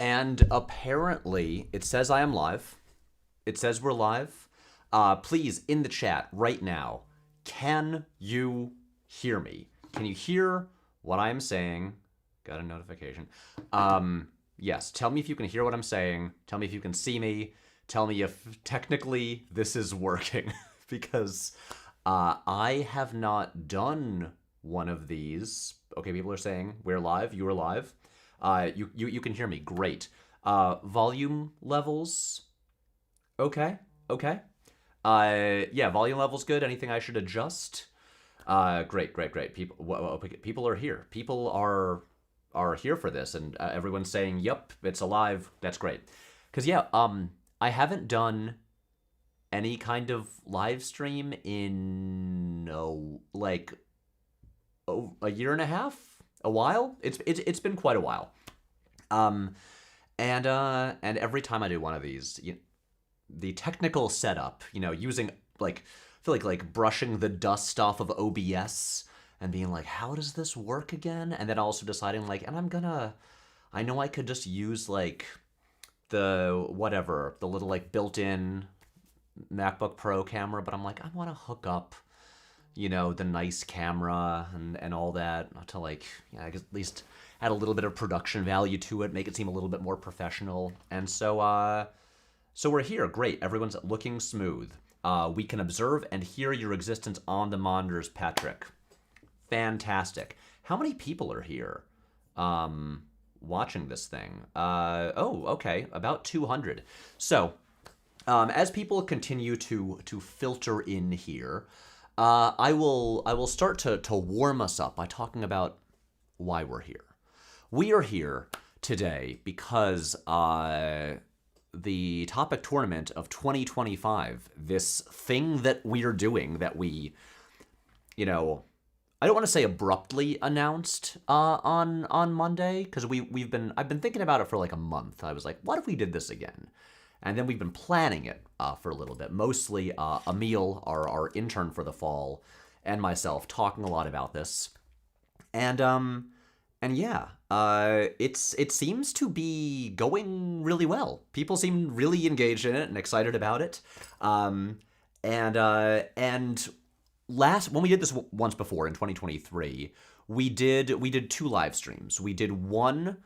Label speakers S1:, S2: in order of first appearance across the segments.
S1: And apparently, it says I am live. It says we're live. Please, in the chat right now, can you hear me? Can you hear what I am saying? Got a notification. Yes, tell me if you can hear what I'm saying. Tell me if you can see me. Tell me if technically this is working. Because I have not done one of these. Okay, people are saying we're live. You are live. You can hear me. Great. Volume levels. Okay. Okay. Yeah, volume levels good. Anything I should adjust? Great. People are here. People are here for this, and everyone's saying, "Yep, it's alive." That's great. Cause yeah, I haven't done any kind of live stream in a year and a half, a while. It's been quite a while. And every time I do one of these, the technical setup, using I feel like brushing the dust off of OBS and being like, how does this work again? And then also deciding I know I could just use the little built-in MacBook Pro camera, but I'm like, I want to hook up, the nice camera and all that to at least add a little bit of production value to it, make it seem a little bit more professional. And so we're here. Great. Everyone's looking smooth. We can observe and hear your existence on the monitors, Patrick. Fantastic. How many people are here watching this thing? Okay. About 200. So as people continue to filter in here, I will start to warm us up by talking about why we're here. We are here today because the topic tournament of 2025, this thing that we are doing that we, I don't want to say abruptly announced on Monday, because I've been thinking about it for a month. I was like, what if we did this again? And then we've been planning it for a little bit. Mostly Emil, our intern for the fall, and myself talking a lot about this. And yeah, it seems to be going really well. People seem really engaged in it and excited about it. And when we did this once before in 2023, we did two live streams. We did one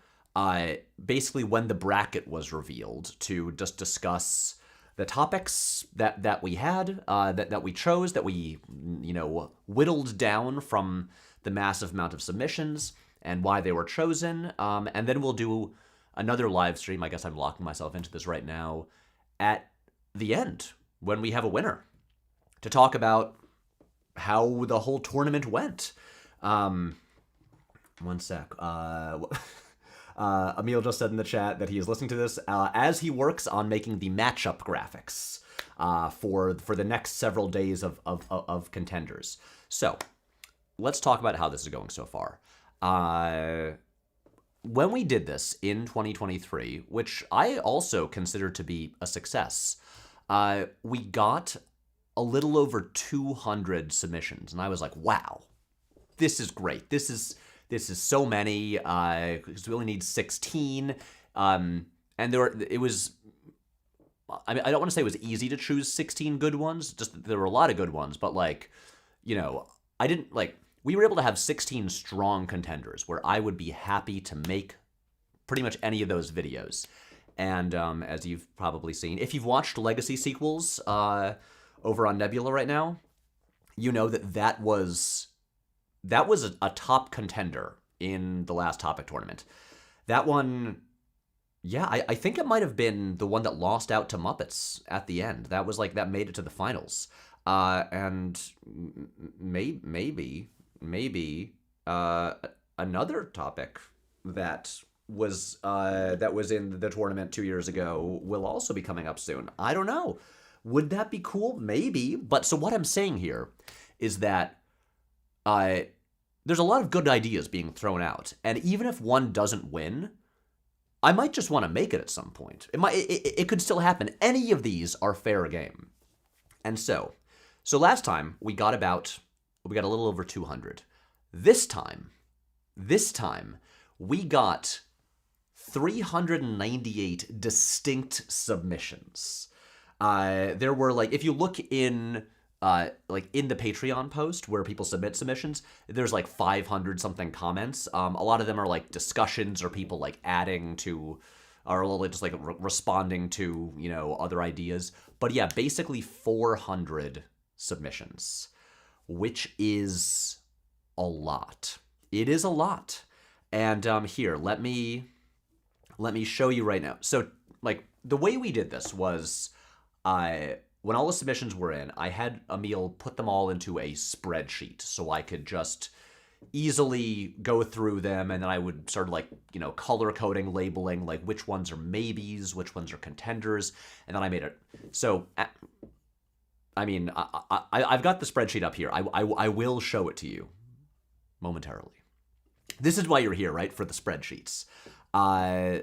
S1: basically when the bracket was revealed to just discuss the topics that we had, that we chose, that we whittled down from the massive amount of submissions and why they were chosen. And then we'll do another live stream. I guess I'm locking myself into this right now at the end when we have a winner to talk about how the whole tournament went. One sec. Emil just said in the chat that he is listening to this as he works on making the matchup graphics for the next several days of contenders. So let's talk about how this is going so far. When we did this in 2023, which I also consider to be a success, we got a little over 200 submissions, and I was like, wow, this is great. This is so many, because we only need 16. And it was, I mean, I don't want to say it was easy to choose 16 good ones, just there were a lot of good ones, but we were able to have 16 strong contenders where I would be happy to make pretty much any of those videos. And as you've probably seen, if you've watched Legacy sequels over on Nebula right now, you know that was a top contender in the last topic tournament. That one, yeah, I think it might have been the one that lost out to Muppets at the end. That was that made it to the finals. And maybe another topic that was in the tournament 2 years ago will also be coming up soon. I don't know. Would that be cool? Maybe. But so what I'm saying here is that there's a lot of good ideas being thrown out, and even if one doesn't win, I might just want to make it at some point. It could still happen. Any of these are fair game. And so last time we got a little over 200. This time we got 398 distinct submissions. There were, like, if you look in in the Patreon post where people submit submissions, there's like 500 something comments. A lot of them are like discussions or people like adding to, or just like responding to, other ideas. But yeah, basically 400 submissions, which is a lot. It is a lot. And here, let me show you right now. So, like, the way we did this was, when all the submissions were in, I had Emil put them all into a spreadsheet so I could just easily go through them, and then I would start like, color coding, labeling, like which ones are maybes, which ones are contenders, and then I made it. So, I've got the spreadsheet up here. I will show it to you momentarily. This is why you're here, right? For the spreadsheets.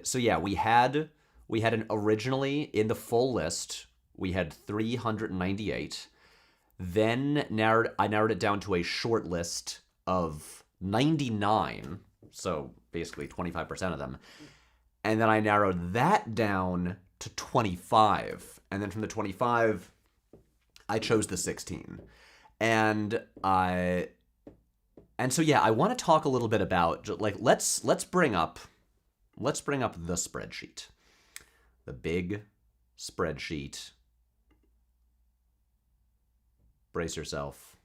S1: So yeah, we had originally in the full list, we had 398. Then I narrowed it down to a short list of 99. So basically 25% of them. And then I narrowed that down to 25. And then from the 25, I chose the 16. And so yeah, I want to talk a little bit about, like, let's bring up the spreadsheet. The big spreadsheet. Brace yourself.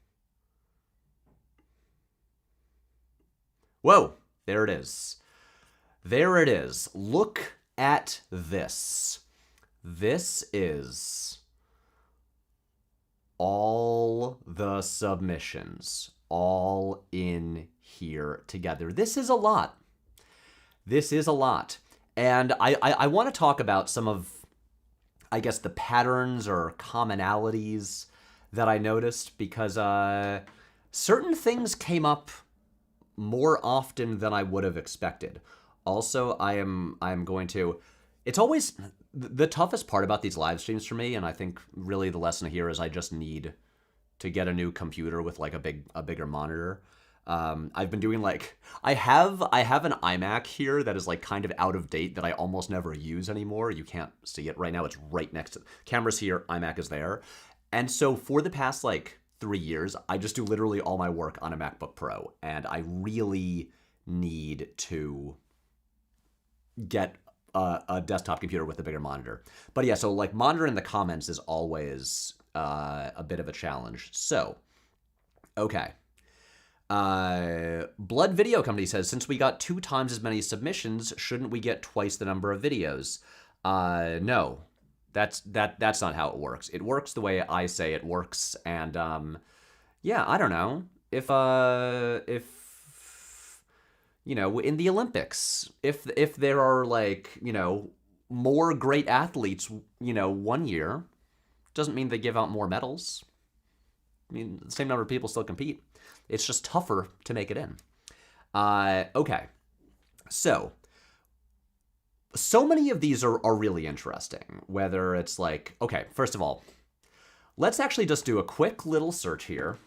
S1: Whoa, there it is. There it is. Look at this. This is all the submissions, all in here together. This is a lot. This is a lot. And I want to talk about some of, I guess, the patterns or commonalities that I noticed, because certain things came up more often than I would have expected. Also, I'm going to, it's always the toughest part about these live streams for me, and I think really the lesson here is I just need to get a new computer with like a bigger monitor. I've been doing like, I have an iMac here that is like kind of out of date that I almost never use anymore. You can't see it right now. It's right next to, camera's here, iMac is there. And so for the past like 3 years, I just do literally all my work on a MacBook Pro, and I really need to get a desktop computer with a bigger monitor. But yeah, so like monitoring the comments is always a bit of a challenge. So, okay. Blood Video Company says, since we got 2 times as many submissions, shouldn't we get twice the number of videos? No. That's not how it works. It works the way I say it works, and yeah, I don't know. If in the Olympics, if there are like, more great athletes, 1 year, doesn't mean they give out more medals. I mean, the same number of people still compete. It's just tougher to make it in. Okay. So many of these are really interesting, whether it's like, okay, first of all, let's actually just do a quick little search here.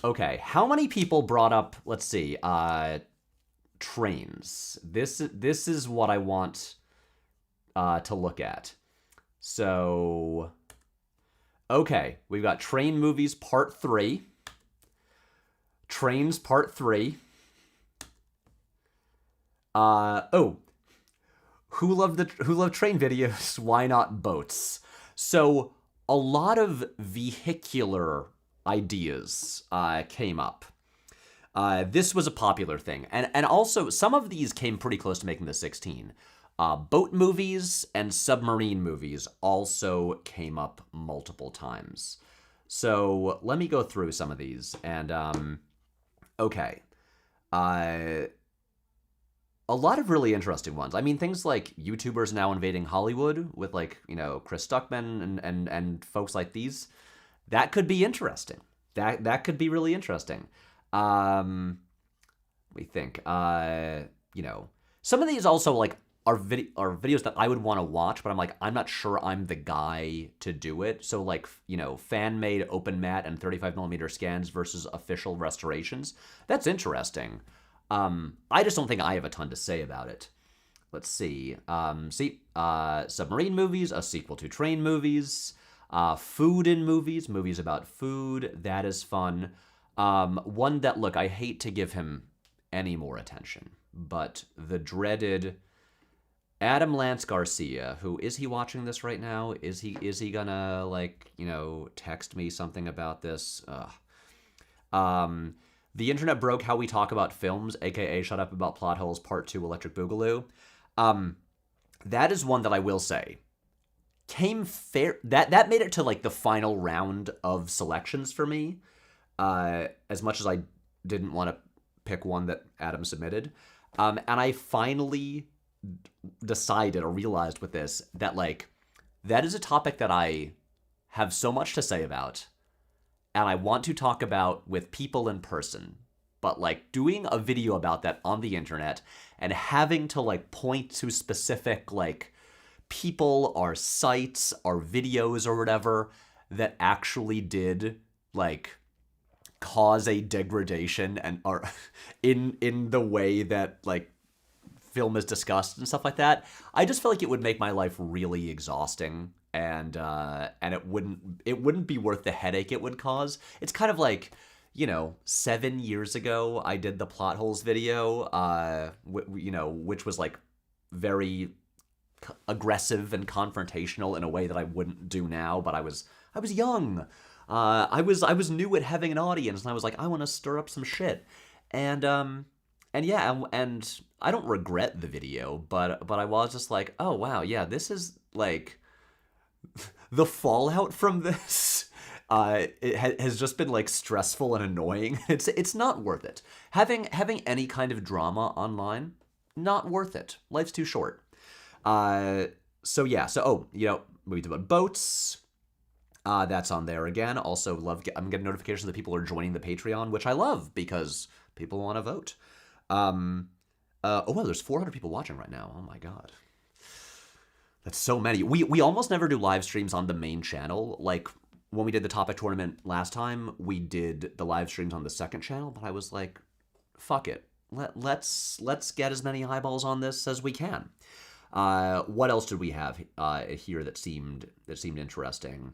S1: Okay, how many people brought up, let's see, trains? This is what I want to look at. So, okay, we've got Train Movies Part 3. Trains Part 3. Who loved train videos? Why not boats? So a lot of vehicular ideas came up. This was a popular thing, and also some of these came pretty close to making the 16. Boat movies and submarine movies also came up multiple times. So let me go through some of these, and okay. A lot of really interesting ones. I mean, things like YouTubers now invading Hollywood with like, Chris Stuckman and folks like these. That could be interesting. That could be really interesting. We think, some of these also like are videos that I would want to watch, but I'm like, I'm not sure I'm the guy to do it. So like, fan-made open matte and 35mm scans versus official restorations. That's interesting. I just don't think I have a ton to say about it. Let's see. Submarine movies, a sequel to train movies, food in movies, movies about food. That is fun. One that, look, I hate to give him any more attention, but the dreaded Adam Lance Garcia, who, is he watching this right now? Is he gonna, like, text me something about this? The internet broke how we talk about films, aka Shut Up About Plot Holes Part 2 Electric Boogaloo. That is one that I will say came fair. That made it to, like, the final round of selections for me. As much as I didn't want to pick one that Adam submitted. And I finally decided or realized with this that, like, that is a topic that I have so much to say about, and I want to talk about with people in person. But, like, doing a video about that on the internet and having to, like, point to specific, like, people or sites or videos or whatever that actually did, like, cause a degradation and are in the way that, like, film is discussed and stuff like that, I just feel like it would make my life really exhausting, and it wouldn't be worth the headache it would cause. It's kind of like, 7 years ago I did the plot holes video, which was, like, very aggressive and confrontational in a way that I wouldn't do now, but I was young. I was new at having an audience, and I was like, I want to stir up some shit, and yeah, and I don't regret the video, but I was just like, oh wow, yeah, this is, like, the fallout from this. It has just been, like, stressful and annoying. It's not worth it. Having any kind of drama online, not worth it. Life's too short. So yeah, movies about boats. That's on there again. Also, I'm getting notifications that people are joining the Patreon, which I love because people want to vote. Well, there's 400 people watching right now. Oh my god. That's so many. We almost never do live streams on the main channel. Like, when we did the topic tournament last time, we did the live streams on the second channel, but I was like, fuck it. Let's get as many eyeballs on this as we can. What else did we have here that seemed interesting?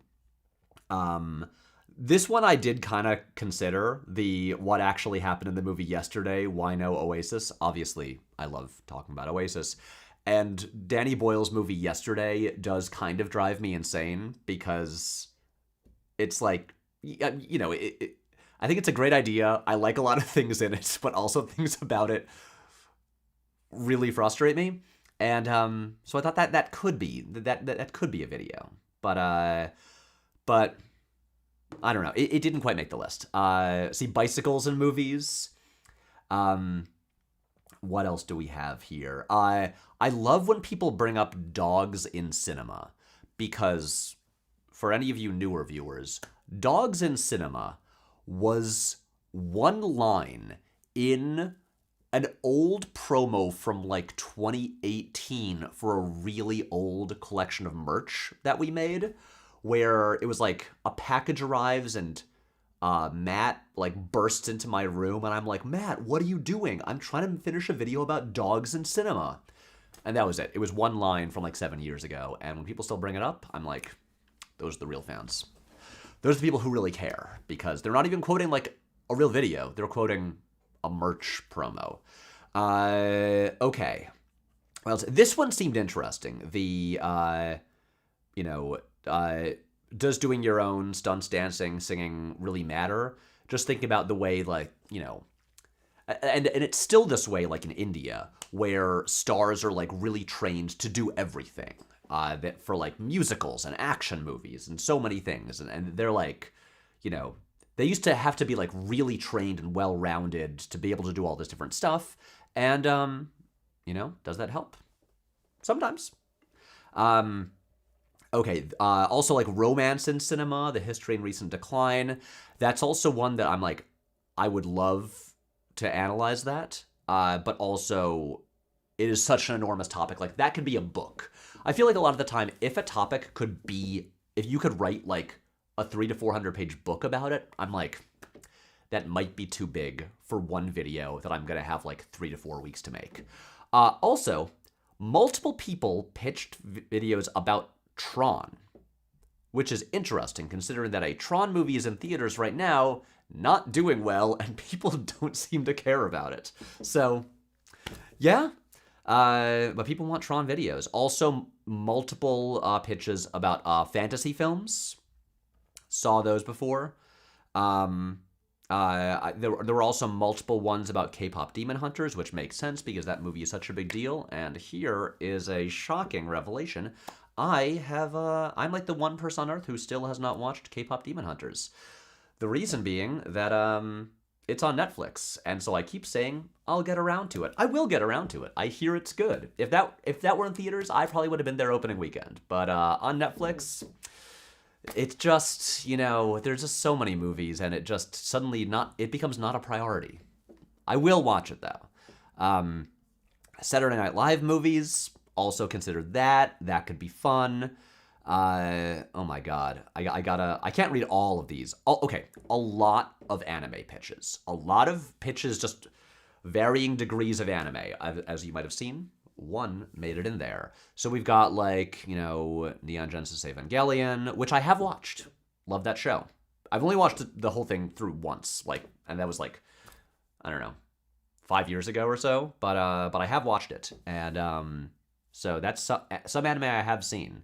S1: This one I did kind of consider, the what actually happened in the movie yesterday, why no Oasis. Obviously, I love talking about Oasis. And Danny Boyle's movie Yesterday does kind of drive me insane because it's like, I think it's a great idea. I like a lot of things in it, but also things about it really frustrate me. And so I thought that could be a video. But I don't know. It didn't quite make the list. See, bicycles in movies. What else do we have here? I love when people bring up dogs in cinema, because for any of you newer viewers, dogs in cinema was one line in an old promo from, like, 2018 for a really old collection of merch that we made, where it was like a package arrives and Matt, like, bursts into my room, and I'm like, Matt, what are you doing? I'm trying to finish a video about dogs in cinema. And that was it. It was one line from, like, 7 years ago, and when people still bring it up, I'm like, those are the real fans. Those are the people who really care, because they're not even quoting, like, a real video. They're quoting a merch promo. Okay. Well, this one seemed interesting. The, does doing your own stunts, dancing, singing really matter? Just think about the way, like, and it's still this way, like, in India, where stars are, like, really trained to do everything. That for, like, musicals and action movies and so many things. And they're, like, they used to have to be, like, really trained and well-rounded to be able to do all this different stuff. And, does that help? Sometimes. Okay, also, like, romance in cinema, the history and recent decline. That's also one that I'm like, I would love to analyze that. But also, it is such an enormous topic. Like, that could be a book. I feel like a lot of the time, if you could write, like, a 300 to 400 page book about it, I'm like, that might be too big for one video that I'm going to have like 3 to 4 weeks to make. Also, multiple people pitched videos about Tron, which is interesting considering that a Tron movie is in theaters right now, not doing well, and people don't seem to care about it. So, yeah, but people want Tron videos. Also, multiple pitches about fantasy films. Saw those before. There were also multiple ones about K-pop Demon Hunters, which makes sense because that movie is such a big deal. And here is a shocking revelation. I'm like the one person on Earth who still has not watched K-pop Demon Hunters. The reason being that it's on Netflix, and so I keep saying I'll get around to it. I will get around to it. I hear it's good. If that were in theaters, I probably would have been there opening weekend. But on Netflix, it's just, there's just so many movies, and it just suddenly it becomes not a priority. I will watch it though. Saturday Night Live movies, also considered that. That could be fun. Oh my god. I can't read all of these. Oh, okay. A lot of anime pitches. A lot of pitches, just varying degrees of anime. As you might have seen, one made it in there. So we've got Neon Genesis Evangelion, which I have watched. Love that show. I've only watched the whole thing through once, and that was I don't know, 5 years ago or so. But I have watched it, and so that's some anime I have seen.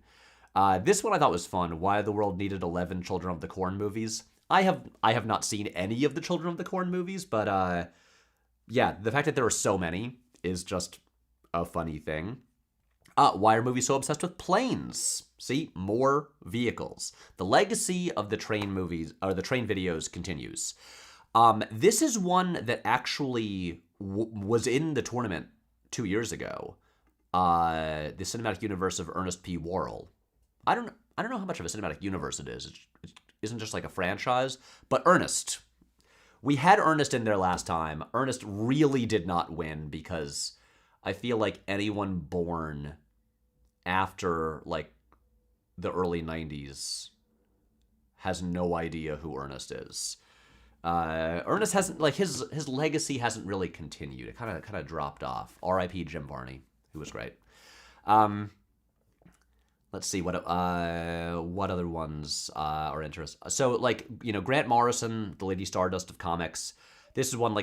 S1: This one I thought was fun. Why the World Needed 11 Children of the Corn movies. I have not seen any of the Children of the Corn movies, but yeah, the fact that there are so many is just a funny thing. Why are movies so obsessed with planes? See, more vehicles. The legacy of the train movies, or the train videos, continues. This is one that actually was in the tournament 2 years ago. The cinematic universe of Ernest P. Worrell. I don't know how much of a cinematic universe it is. It isn't just like a franchise, but Ernest. We had Ernest in there last time. Ernest really did not win because I feel like anyone born after the early 90s has no idea who Ernest is. Ernest hasn't his legacy hasn't really continued. It kind of dropped off. R.I.P. Jim Varney, who was great. Let's see what other ones are interesting. So Grant Morrison, the Lady Stardust of comics. This is one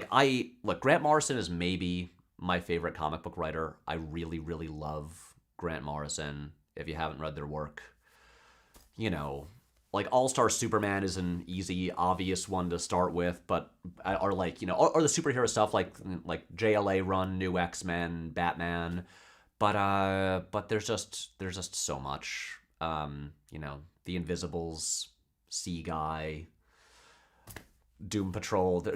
S1: Grant Morrison is maybe my favorite comic book writer. I really, really love Grant Morrison. If you haven't read their work, All-Star Superman is an easy, obvious one to start with, but or the superhero stuff like JLA run, New X-Men, Batman. But there's just so much. The Invisibles, Sea Guy, Doom Patrol.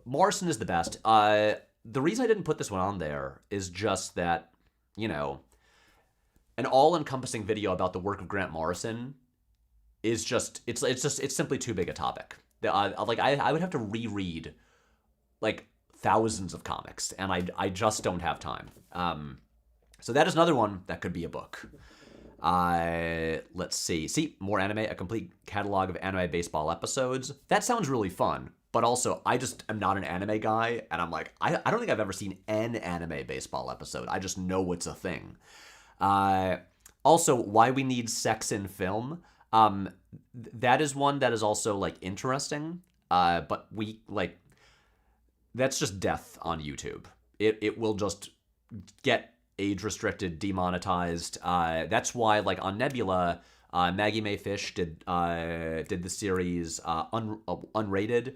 S1: Morrison is the best. The reason I didn't put this one on there is just that, an all-encompassing video about the work of Grant Morrison is just it's simply too big a topic. I would have to reread thousands of comics, and I just don't have time. So that is another one that could be a book. Let's see. See, more anime, a complete catalog of anime baseball episodes. That sounds really fun, but also I just am not an anime guy, and I'm I don't think I've ever seen an anime baseball episode. I just know it's a thing. Also, why we need sex in film. That is one that is also interesting. But we that's just death on YouTube. It will just get age restricted, demonetized. That's why on Nebula, Maggie Mae Fish did the series unrated.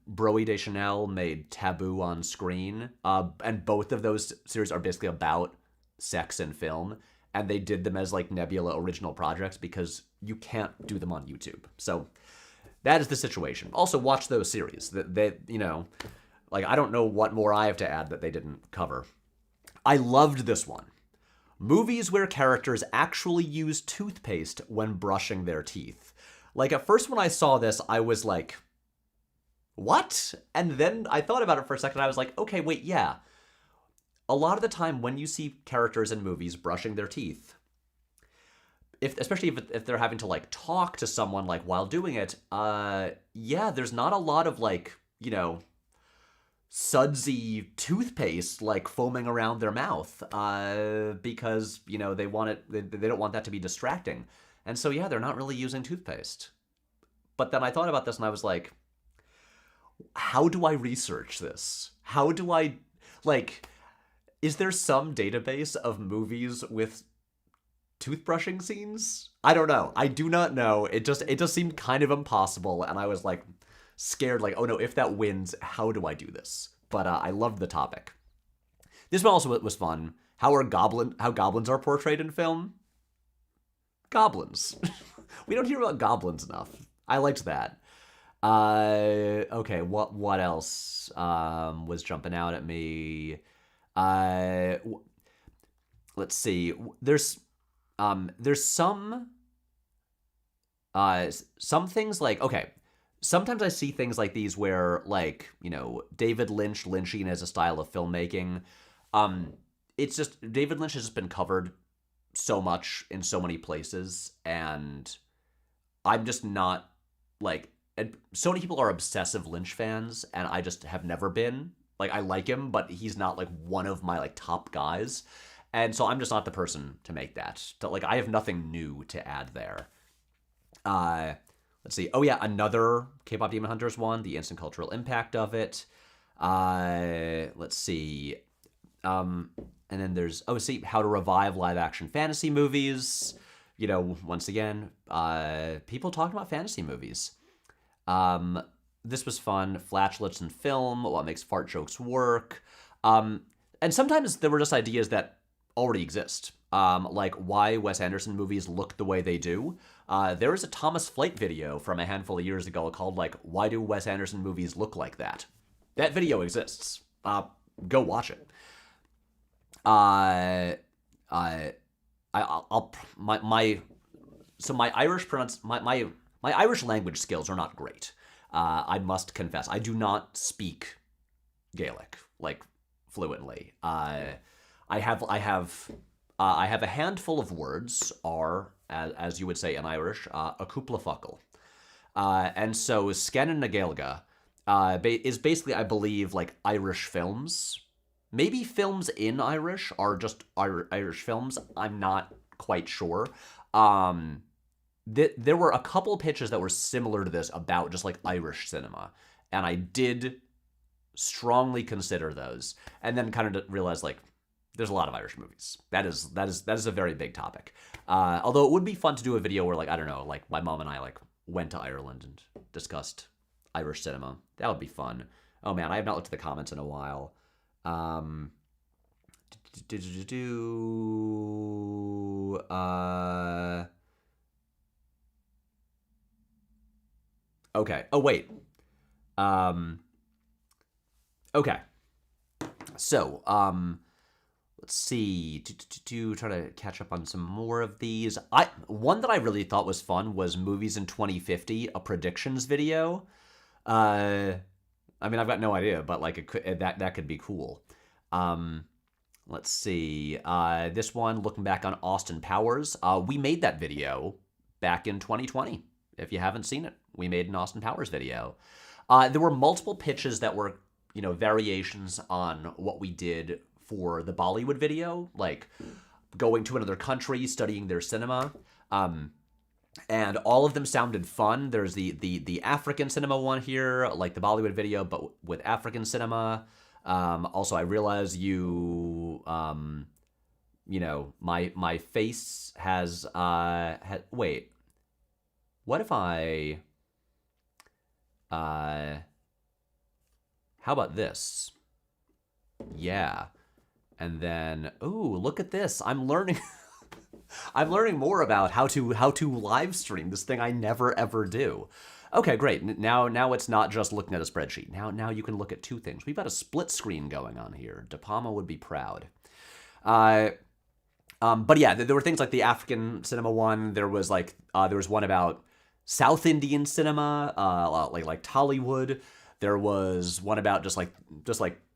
S1: Broe Deschanel made Taboo on Screen, and both of those series are basically about sex and film, and they did them as Nebula original projects because you can't do them on YouTube. So that is the situation. Also, watch those series. They I don't know what more I have to add that they didn't cover. I loved this one. Movies where characters actually use toothpaste when brushing their teeth. At first when I saw this, I was what? And then I thought about it for a second. I was okay, wait, yeah. A lot of the time when you see characters in movies brushing their teeth, if especially if they're having to like talk to someone like while doing it, yeah, there's not a lot of like, sudsy toothpaste like foaming around their mouth, because they want it, they don't want that to be distracting, and so yeah, they're not really using toothpaste. But then I thought about this and I was like, how do I research this? How do I, like, is there some database of movies with toothbrushing scenes? I don't know. I do not know. It just seemed kind of impossible, and I was like scared, like, oh no, if that wins, how do I do this? But I loved the topic. This one also was fun. How goblins are portrayed in film? Goblins. We don't hear about goblins enough. I liked that. Okay, what else was jumping out at me? Let's see. There's some things like, okay, sometimes I see things like these where, like, David Lynchian as a style of filmmaking. It's just David Lynch has just been covered so much in so many places, and I'm just not like. And so many people are obsessive Lynch fans, and I just have never been. Like, I like him, but he's not like one of my like top guys, and so I'm just not the person to make that. Like, I have nothing new to add there. Let's see. Oh yeah, another K-pop Demon Hunters one, the instant cultural impact of it. Let's see. And then there's see how to revive live action fantasy movies. Once again, people talking about fantasy movies. This was fun. Flatulence in film. What makes fart jokes work? And sometimes there were just ideas that already exist. Like why Wes Anderson movies look the way they do. There was a Thomas Flight video from a handful of years ago called, like, Why Do Wes Anderson Movies Look Like That? That video exists. Go watch it. My Irish language skills are not great. I must confess. I do not speak Gaelic, like, fluently. I have a handful of words, as you would say in Irish, a cúpla focal. And so Scannin na Gaeilge is basically, I believe, like Irish films. Maybe films in Irish are just Irish films. I'm not quite sure. There were a couple pitches that were similar to this about just like Irish cinema, and I did strongly consider those, and then kind of realized, like, there's a lot of Irish movies. That is a very big topic. Although it would be fun to do a video where, like, I don't know, like my mom and I like went to Ireland and discussed Irish cinema. That would be fun. Oh man, I have not looked at the comments in a while. Okay. Oh wait. Okay. So, let's see. Try to catch up on some more of these. One that I really thought was fun was Movies in 2050, a predictions video. I mean, I've got no idea, but like that could be cool. Let's see. This one, looking back on Austin Powers. We made that video back in 2020. If you haven't seen it, we made an Austin Powers video. There were multiple pitches that were, variations on what we did for the Bollywood video, like going to another country, studying their cinema. And all of them sounded fun. There's the African cinema one here, like the Bollywood video, but with African cinema. Also, I realize my face has, wait, what if I, how about this? Yeah. And then, ooh, look at this. I'm learning I'm learning more about how to live stream this thing I never ever do. Okay, great. Now it's not just looking at a spreadsheet. Now you can look at two things. We've got a split screen going on here. De Palma would be proud. But yeah, there were things like the African cinema one. There was one about South Indian cinema, like Tollywood. There was one about just like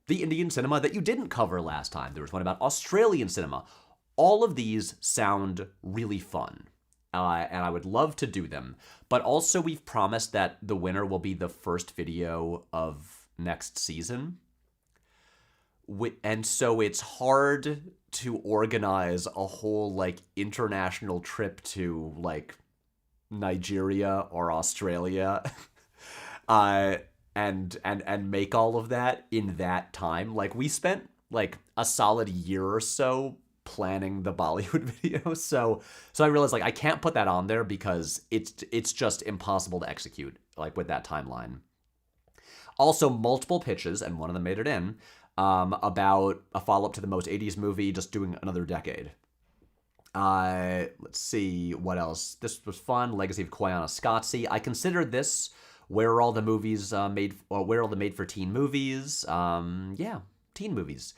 S1: the Indian cinema that you didn't cover last time. There was one about Australian cinema. All of these sound really fun. and I would love to do them. But also, we've promised that the winner will be the first video of next season. And so it's hard to organize a whole, like, international trip to, like, Nigeria or Australia and make all of that in that time. Like, we spent, like, a solid year or so planning the Bollywood video. So I realized, like, I can't put that on there because it's just impossible to execute, like, with that timeline. Also, multiple pitches, and one of them made it in, about a follow-up to the most 80s movie, just doing another decade. Let's see, what else? This was fun. Legacy of Koyana Scotzi. I consider this where are all the movies where are all the made-for-teen movies? Yeah, teen movies.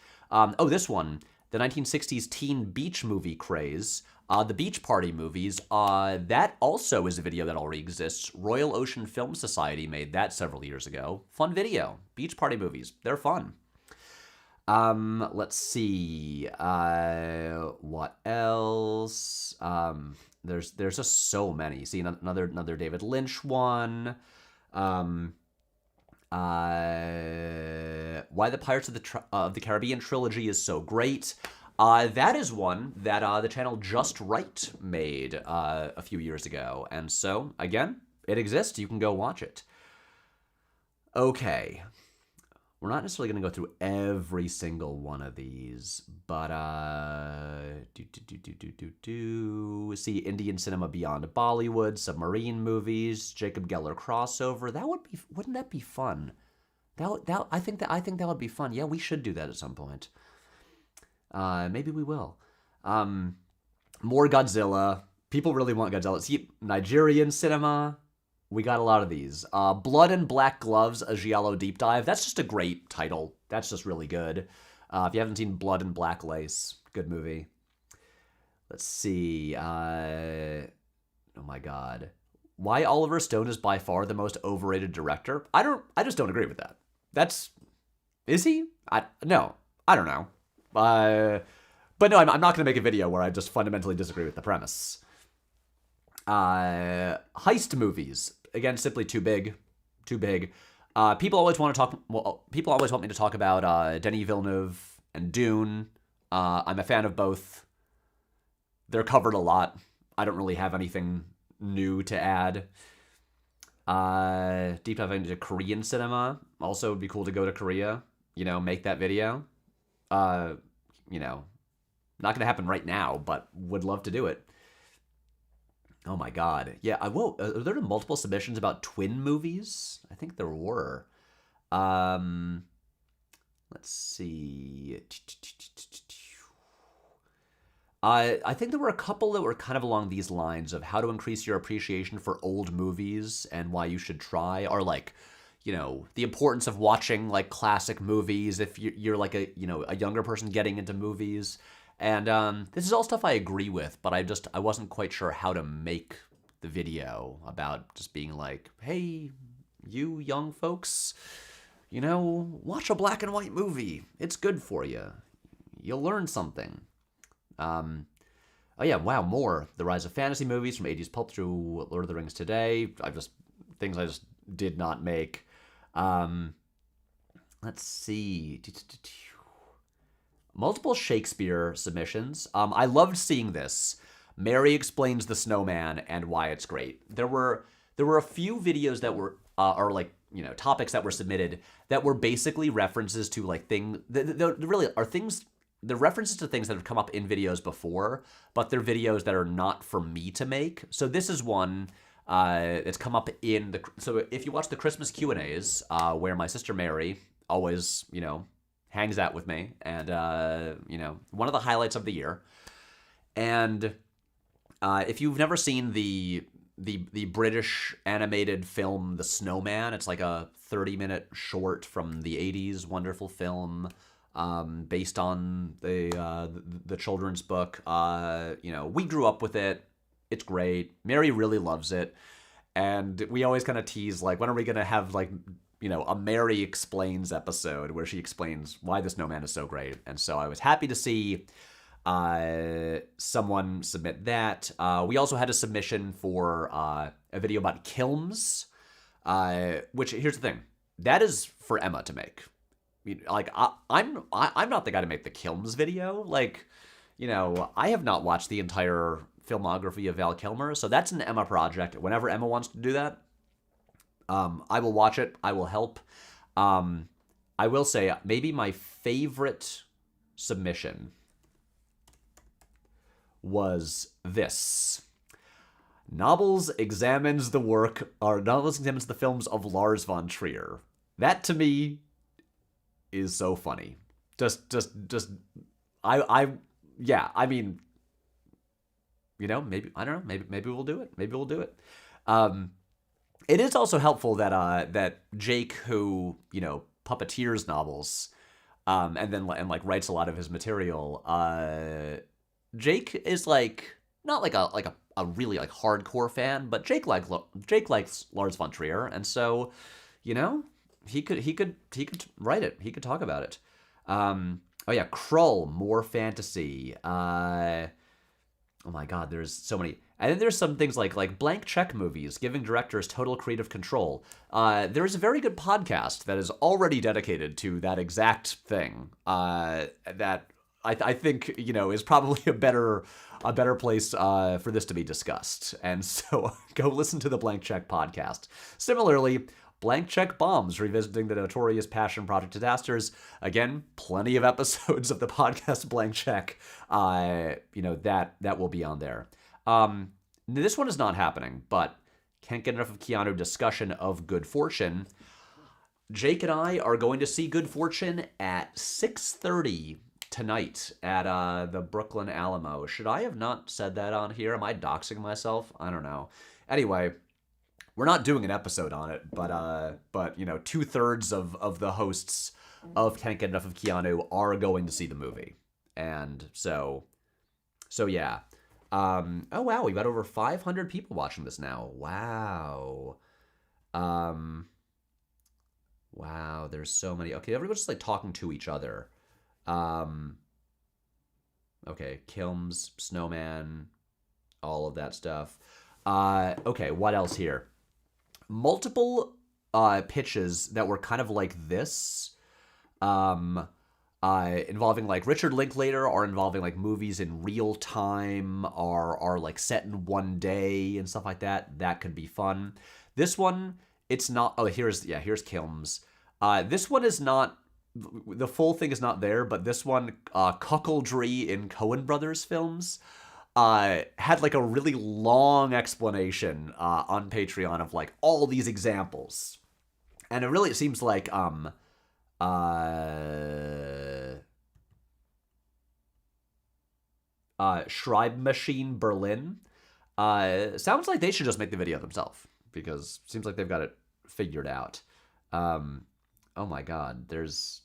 S1: This one, the 1960s teen beach movie craze. The Beach Party movies, that also is a video that already exists. Royal Ocean Film Society made that several years ago. Fun video. Beach Party movies. They're fun. Let's see. What else? There's just so many. See, another David Lynch one. Why the Pirates of the Caribbean trilogy is so great. That is one that the channel Just Right made a few years ago. And so, again, it exists. You can go watch it. Okay. We're not necessarily going to go through every single one of these, but see Indian cinema beyond Bollywood, submarine movies, Jacob Geller crossover. Wouldn't that be fun? I think that would be fun. Yeah, we should do that at some point. Maybe we will. More Godzilla. People really want Godzilla. See, Nigerian cinema. We got a lot of these. Blood and Black Gloves, a Giallo deep dive. That's just a great title. That's just really good. If you haven't seen Blood and Black Lace, good movie. Let's see. Oh my God. Why Oliver Stone is by far the most overrated director? I just don't agree with that. Is he? No, I don't know. But no, I'm not going to make a video where I just fundamentally disagree with the premise. Heist movies. Again, simply too big. People always want me to talk about Denis Villeneuve and Dune. I'm a fan of both. They're covered a lot. I don't really have anything new to add. Deep dive into Korean cinema. Also, it'd be cool to go to Korea. Make that video. Not going to happen right now, but would love to do it. Oh my God. Yeah, I will. Are there multiple submissions about twin movies? I think there were. Let's see. I think there were a couple that were kind of along these lines of how to increase your appreciation for old movies and why you should try, or like, the importance of watching like classic movies if you're like a younger person getting into movies. And this is all stuff I agree with, but I wasn't quite sure how to make the video about just being like, hey, you young folks, watch a black and white movie. It's good for you. You'll learn something. Oh yeah, wow, more. The rise of fantasy movies from 80s pulp through Lord of the Rings today. Things I just did not make. Let's see. Multiple Shakespeare submissions. I loved seeing this. Mary explains The Snowman and why it's great. There were a few videos that were topics that were submitted that were basically references to like things that really are things. The references to things that have come up in videos before, but they're videos that are not for me to make. So this is one that's come up in the. So if you watch the Christmas Q&As, where my sister Mary always hangs out with me, and one of the highlights of the year. And if you've never seen the British animated film The Snowman, it's like a 30-minute short from the 80s, wonderful film based on the children's book. We grew up with it. It's great. Mary really loves it, and we always kind of tease like, when are we gonna have like a Mary Explains episode where she explains why The Snowman is so great. And so I was happy to see Someone submit that. We also had a submission for a video about kilms, which here's the thing, that is for Emma to make. Like I'm not the guy to make the kilms video. Like, I have not watched the entire filmography of Val Kilmer, so that's an Emma project. Whenever Emma wants to do that, I will watch it. I will help. I will say maybe my favorite submission was this. Novels examines the films of Lars von Trier. That to me is so funny. Yeah, I mean, maybe, I don't know, maybe we'll do it. Maybe we'll do it. It is also helpful that Jake, who, puppeteers novels, and then writes a lot of his material, Jake is not a really hardcore fan, but Jake likes Lars von Trier, and so, he could write it. He could talk about it. Oh yeah, Krull, more fantasy. Oh my god, there's so many. And then there's some things like blank check movies, giving directors total creative control. There's a very good podcast that is already dedicated to that exact thing. That I think is probably a better place for this to be discussed. And so go listen to the Blank Check podcast. Similarly, Blank Check Bombs, revisiting the notorious passion project disasters. Again, plenty of episodes of the podcast Blank Check. That will be on there. This one is not happening, but can't get enough of Keanu discussion of Good Fortune. Jake and I are going to see Good Fortune at 6:30 tonight at the Brooklyn Alamo. Should I have not said that on here? Am I doxing myself? I don't know. Anyway, we're not doing an episode on it, but 2/3 of the hosts of Can't Get Enough of Keanu are going to see the movie, and so yeah. Oh wow, we've got over 500 people watching this now. Wow. Wow, there's so many. Okay, everyone's just talking to each other. Okay, Kilms, Snowman, all of that stuff. Okay, what else here? Multiple pitches that were kind of like this. Involving Richard Linklater, or involving movies in real time, are set in one day and stuff like that. That could be fun. This one, it's not. Oh, here's Kilms. This one is not. The full thing is not there, but this one, cuckoldry in Coen Brothers films, had a really long explanation on Patreon of all these examples, and it seems like Schreibmaschine Berlin. Sounds like they should just make the video themselves, because it seems like they've got it figured out. Oh my god, there's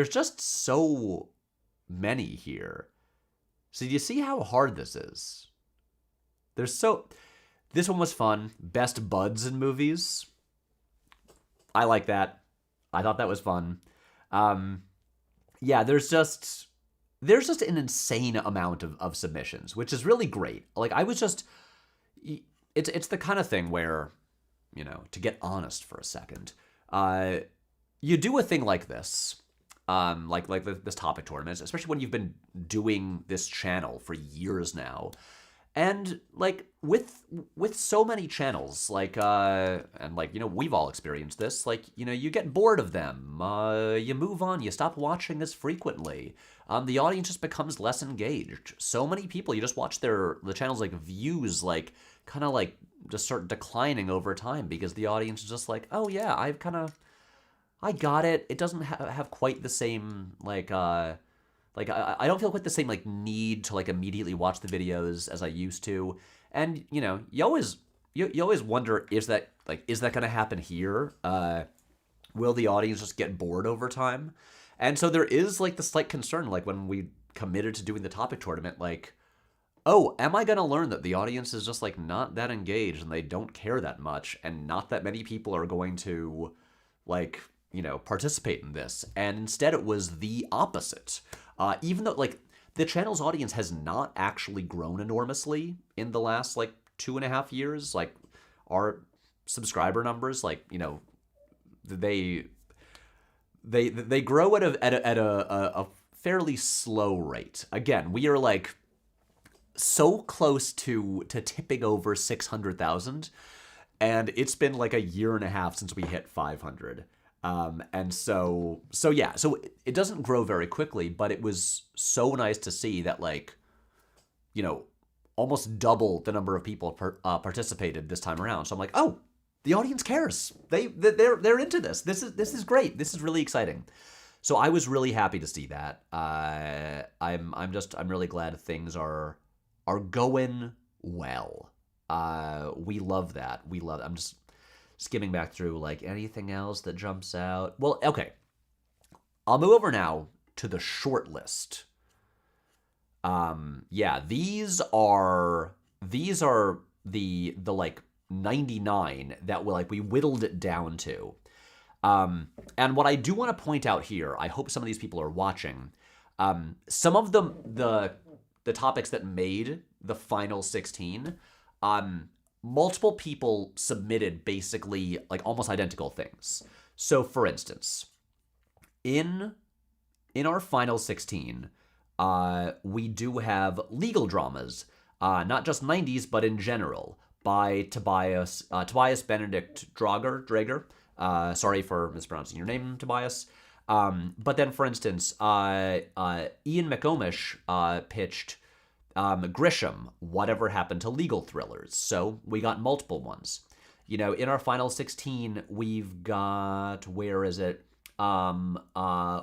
S1: just so many here. So do you see how hard this is? This one was fun. Best buds in movies. I like that. I thought that was fun. Yeah, there's just an insane amount of submissions, which is really great. It's the kind of thing where, to get honest for a second, you do a thing like this, this topic tournament, especially when you've been doing this channel for years now. And with so many channels, we've all experienced this. You get bored of them. You move on. You stop watching as frequently. The audience just becomes less engaged. So many people, you just watch the channel's views just start declining over time, because the audience is just oh yeah, I got it. It doesn't have quite the same I don't feel quite the same need to immediately watch the videos as I used to. And you always wonder, is that going to happen here? Will the audience just get bored over time? And so there is the slight concern, when we committed to doing the topic tournament, oh, am I going to learn that the audience is just not that engaged, and they don't care that much, and not that many people are going to participate in this? And instead it was the opposite. Even though the channel's audience has not actually grown enormously in the last like 2.5 years. Like our subscriber numbers, like, you know, they they grow at a fairly slow rate. Again, we are like so close to tipping over 600,000, and it's been like a year and a half since we hit 500. And so yeah, so it doesn't grow very quickly, but it was so nice to see that, like, you know, almost double the number of people participated this time around. So I'm like, oh, the audience cares. They're into this. This is great. This is really exciting. So I was really happy to see that. I'm really glad things are going well. We love that. I'm just skimming back through, like, anything else that jumps out. Well, okay. I'll move over now to the short list. Yeah, these are the like 99 that we whittled it down to. And what I do want to point out here, I hope some of these people are watching. Some of the topics that made the final 16, multiple people submitted basically like almost identical things. So, for instance, in our final 16, we do have legal dramas, not just 90s, but in general, by Tobias Benedict Drager. Sorry for mispronouncing your name, Tobias. But then, for instance, Ian McComish pitched Grisham, Whatever Happened to Legal Thrillers. So we got multiple ones. You know, in our final 16, we've got, where is it?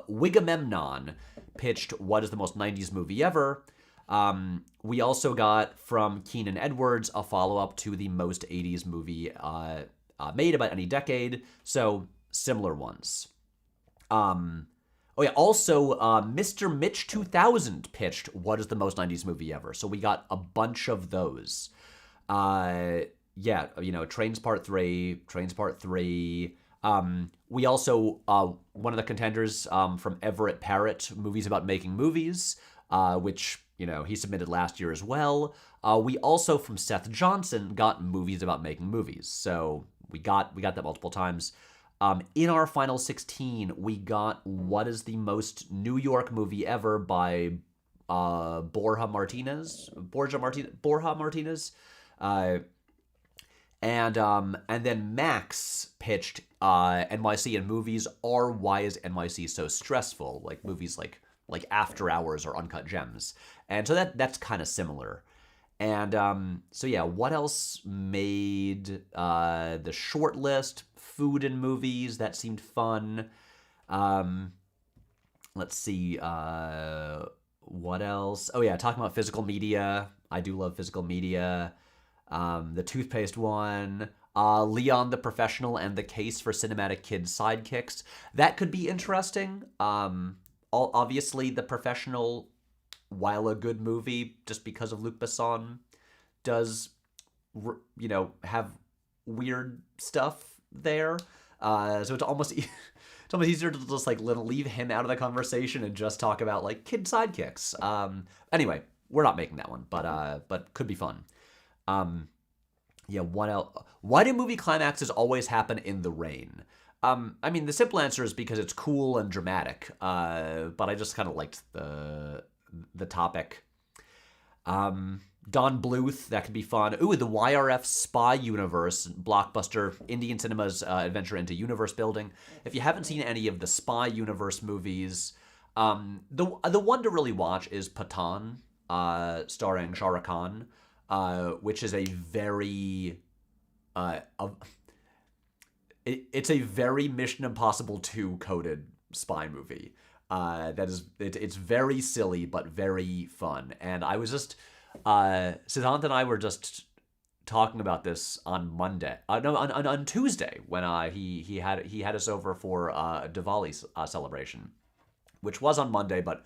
S1: Wigamemnon pitched What is the Most 90s Movie Ever. We also got from Keenan Edwards a follow-up to the Most 80s Movie Made About Any Decade. So similar ones. Oh yeah, also Mr. Mitch 2000 pitched What is the Most 90s Movie Ever. So we got a bunch of those. Yeah, you know, Trains Part 3. We also, one of the contenders from Everett Parrott, Movies About Making Movies, which, you know, he submitted last year as well. We also, from Seth Johnson, got Movies About Making Movies. So we got that multiple times. In our final 16, we got What is the Most New York Movie Ever by Borja Martinez. And then Max pitched NYC and movies are Why is NYC So Stressful? Like movies like After Hours or Uncut Gems. And so that's kind of similar. And so yeah, what else made the short list? Food and movies, that seemed fun. Let's see, what else? Oh yeah, talking about physical media. I do love physical media. The toothpaste one. Leon the Professional and the Case for Cinematic Kids Sidekicks. That could be interesting. Obviously, The Professional, while a good movie, just because of Luc Besson, does, you know, have weird stuff there. So it's almost easier to just like leave him out of the conversation and just talk about like kid sidekicks. Anyway, we're not making that one, but could be fun. Yeah, what else? Why do movie climaxes always happen in the rain? I mean, the simple answer is because it's cool and dramatic. But I just kind of liked the topic. Don Bluth, that could be fun. Ooh, the YRF Spy Universe, blockbuster Indian cinema's adventure into universe building. If you haven't seen any of the Spy Universe movies, the one to really watch is Pathan, starring Shah Rukh Khan, which is a very it's a very Mission Impossible 2 coded spy movie. It's very silly but very fun, and I was just. Siddhant and I were just talking about this on Monday. On Tuesday when he had us over for a Diwali celebration, which was on Monday, but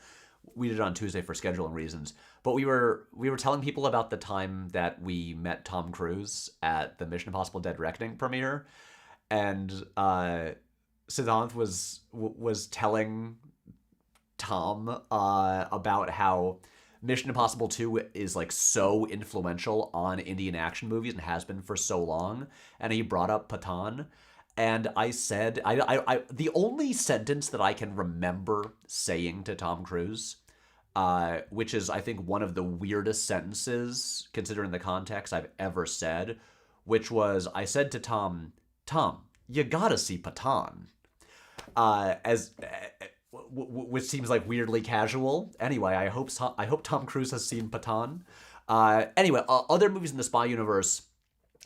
S1: we did it on Tuesday for scheduling reasons. But we were telling people about the time that we met Tom Cruise at the Mission Impossible Dead Reckoning premiere, and Siddhant was telling Tom about how Mission Impossible 2 is like so influential on Indian action movies and has been for so long, and he brought up Pathan, and I said, the only sentence that I can remember saying to Tom Cruise, which is I think one of the weirdest sentences considering the context I've ever said, which was I said to Tom, you gotta see Pathan, which seems like weirdly casual. Anyway, I hope Tom Cruise has seen Pathan. Anyway, other movies in the spy universe,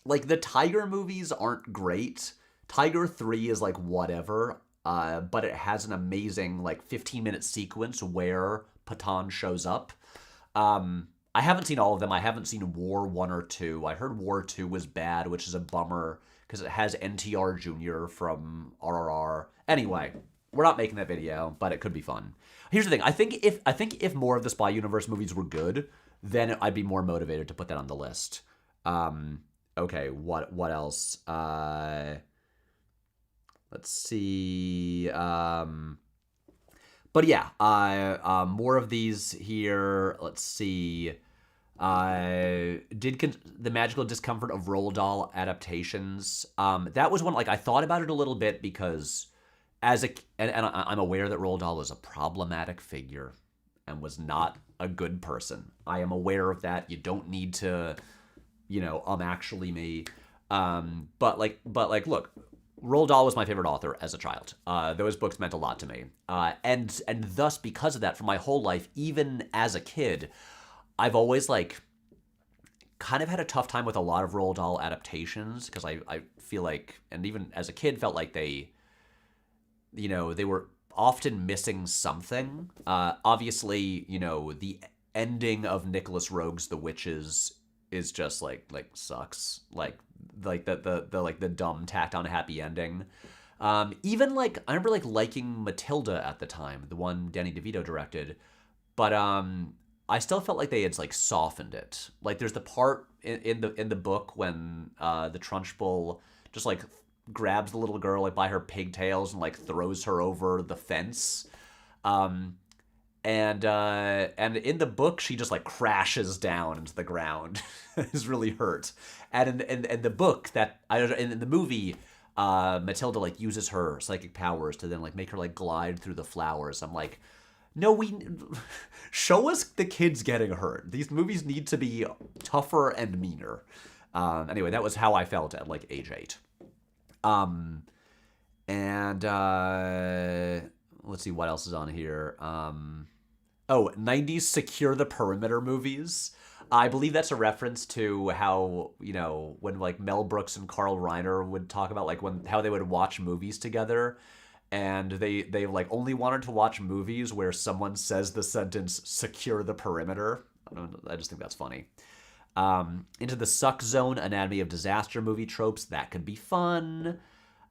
S1: like the Tiger movies aren't great. Tiger 3 is like whatever, but it has an amazing like 15-minute sequence where Pathan shows up. I haven't seen all of them. I haven't seen War 1 or 2. I heard War 2 was bad, which is a bummer because it has NTR Jr. from RRR. Anyway, we're not making that video, but it could be fun. Here's the thing. I think if more of the Spy Universe movies were good, then I'd be more motivated to put that on the list. Okay, what else? Let's see. But yeah, more of these here. Let's see. The Magical Discomfort of Roald Dahl adaptations. That was one, like, I thought about it a little bit because and I'm aware that Roald Dahl was a problematic figure and was not a good person. I am aware of that. You don't need to, actually me. But look, Roald Dahl was my favorite author as a child. Those books meant a lot to me. And thus, because of that, for my whole life, even as a kid, I've always, kind of had a tough time with a lot of Roald Dahl adaptations because I feel like, and even as a kid, felt like they were often missing something. Obviously, the ending of Nicholas Roeg's The Witches is just sucks. The dumb tacked on happy ending. Even I remember liking Matilda at the time, the one Danny DeVito directed, but I still felt like they had softened it. There's the part in the book when the Trunchbull just grabs the little girl by her pigtails and throws her over the fence. And in the book she just crashes down into the ground. Is really hurt. And in the book in the movie, Matilda uses her psychic powers to then make her glide through the flowers. I'm like, no, show us the kids getting hurt. These movies need to be tougher and meaner. Anyway, that was how I felt at age 8. Let's see what else is on here. 90s Secure the Perimeter movies. I believe that's a reference to how, when Mel Brooks and Carl Reiner would talk about how they would watch movies together, and they only wanted to watch movies where someone says the sentence "secure the perimeter." I just think that's funny. Into the Suck Zone, Anatomy of Disaster movie tropes. That could be fun.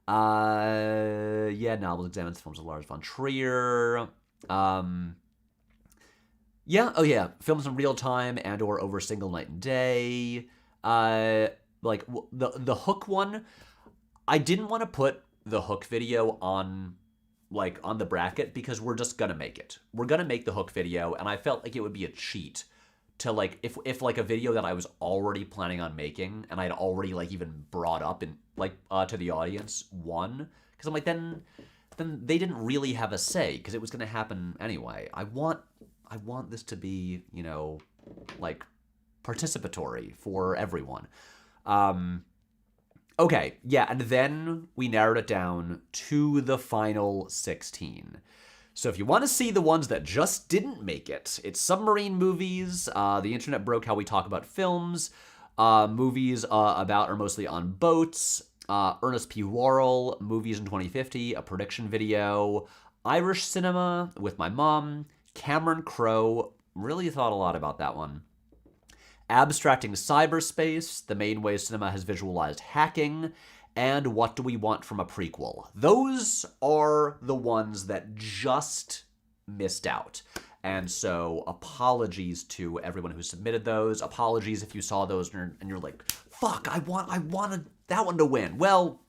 S1: Novels examines films of Lars von Trier. Films in real time and or over single night and day. The Hook one. I didn't want to put the Hook video on the bracket because we're just gonna make it. We're gonna make the Hook video, and I felt like it would be a cheat to if a video that I was already planning on making and I'd already even brought up in to the audience won, because I'm then they didn't really have a say because it was gonna happen anyway. I want this to be participatory for everyone. Okay, yeah, and then we narrowed it down to the final 16. So if you want to see the ones that just didn't make it, it's submarine movies, The Internet Broke How We Talk About Films, movies about or mostly on boats, Ernest P. Worrell, Movies in 2050, a prediction video, Irish Cinema with my mom, Cameron Crowe, really thought a lot about that one. Abstracting Cyberspace, the main way cinema has visualized hacking, and What Do We Want from a Prequel. Those are the ones that just missed out. And so apologies to everyone who submitted those. Apologies if you saw those and you're like, fuck, I wanted that one to win. Well,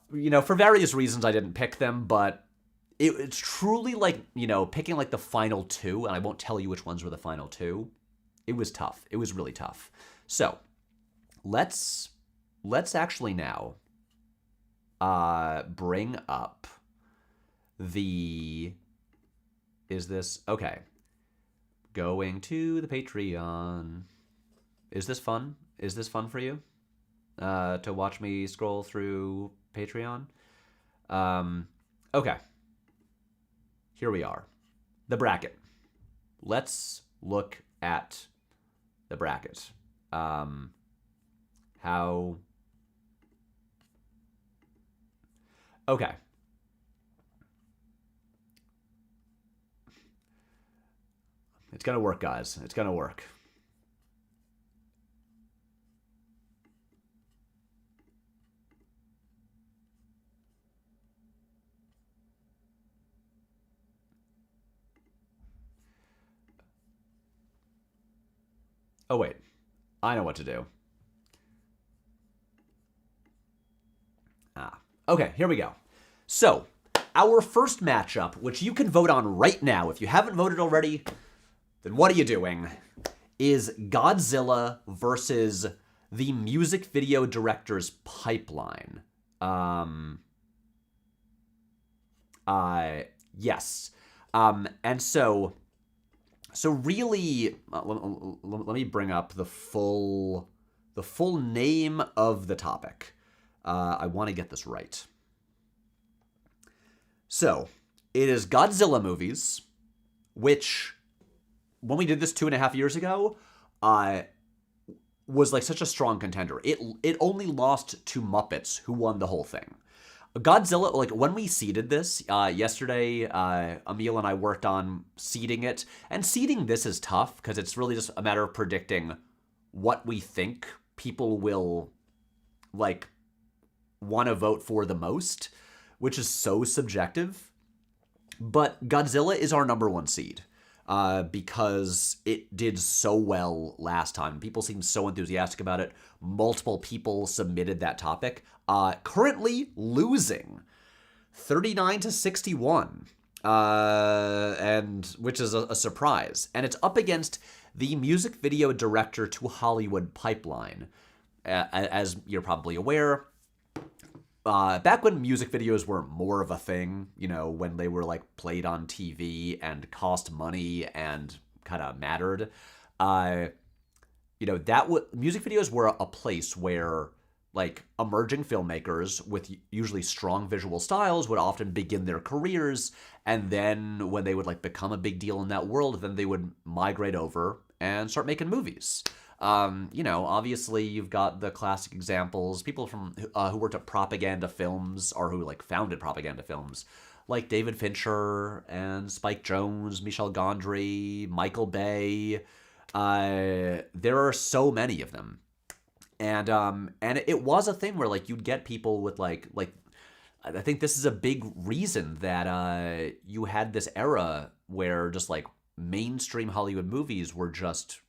S1: for various reasons I didn't pick them, but it's truly like, picking like the final two, and I won't tell you which ones were the final two. It was tough. It was really tough. So let's actually now bring up the, is this, okay. Going to the Patreon. Is this fun? Is this fun for you? To watch me scroll through Patreon? Okay. Here we are. The bracket. Let's look at the bracket. How... Okay. It's gonna work, guys. It's gonna work. Oh, wait. I know what to do. Okay, here we go. So, our first matchup, which you can vote on right now, if you haven't voted already, then what are you doing? Is Godzilla versus the music video director's pipeline. Yes. And so really, let me bring up the full name of the topic. I want to get this right. So, it is Godzilla movies, which, when we did this 2.5 years ago, was like such a strong contender. It only lost to Muppets, who won the whole thing. Godzilla, like when we seeded this yesterday, Emil and I worked on seeding it. And seeding this is tough because it's really just a matter of predicting what we think people will like want to vote for the most, which is so subjective. But Godzilla is our number one seed. Because it did so well last time. People seemed so enthusiastic about it. Multiple people submitted that topic. Currently losing 39-61, and which is a surprise. And it's up against the music video director to Hollywood pipeline. As you're probably aware, back when music videos were more of a thing, when they were like played on TV and cost money and kind of mattered, music videos were a place where like emerging filmmakers with usually strong visual styles would often begin their careers, and then when they would like become a big deal in that world, then they would migrate over and start making movies. Obviously you've got the classic examples, people from who worked at propaganda films or who like founded propaganda films, like David Fincher and Spike Jonze, Michel Gondry, Michael Bay. There are so many of them. And it was a thing where like you'd get people with like I think this is a big reason that you had this era where just like mainstream Hollywood movies were just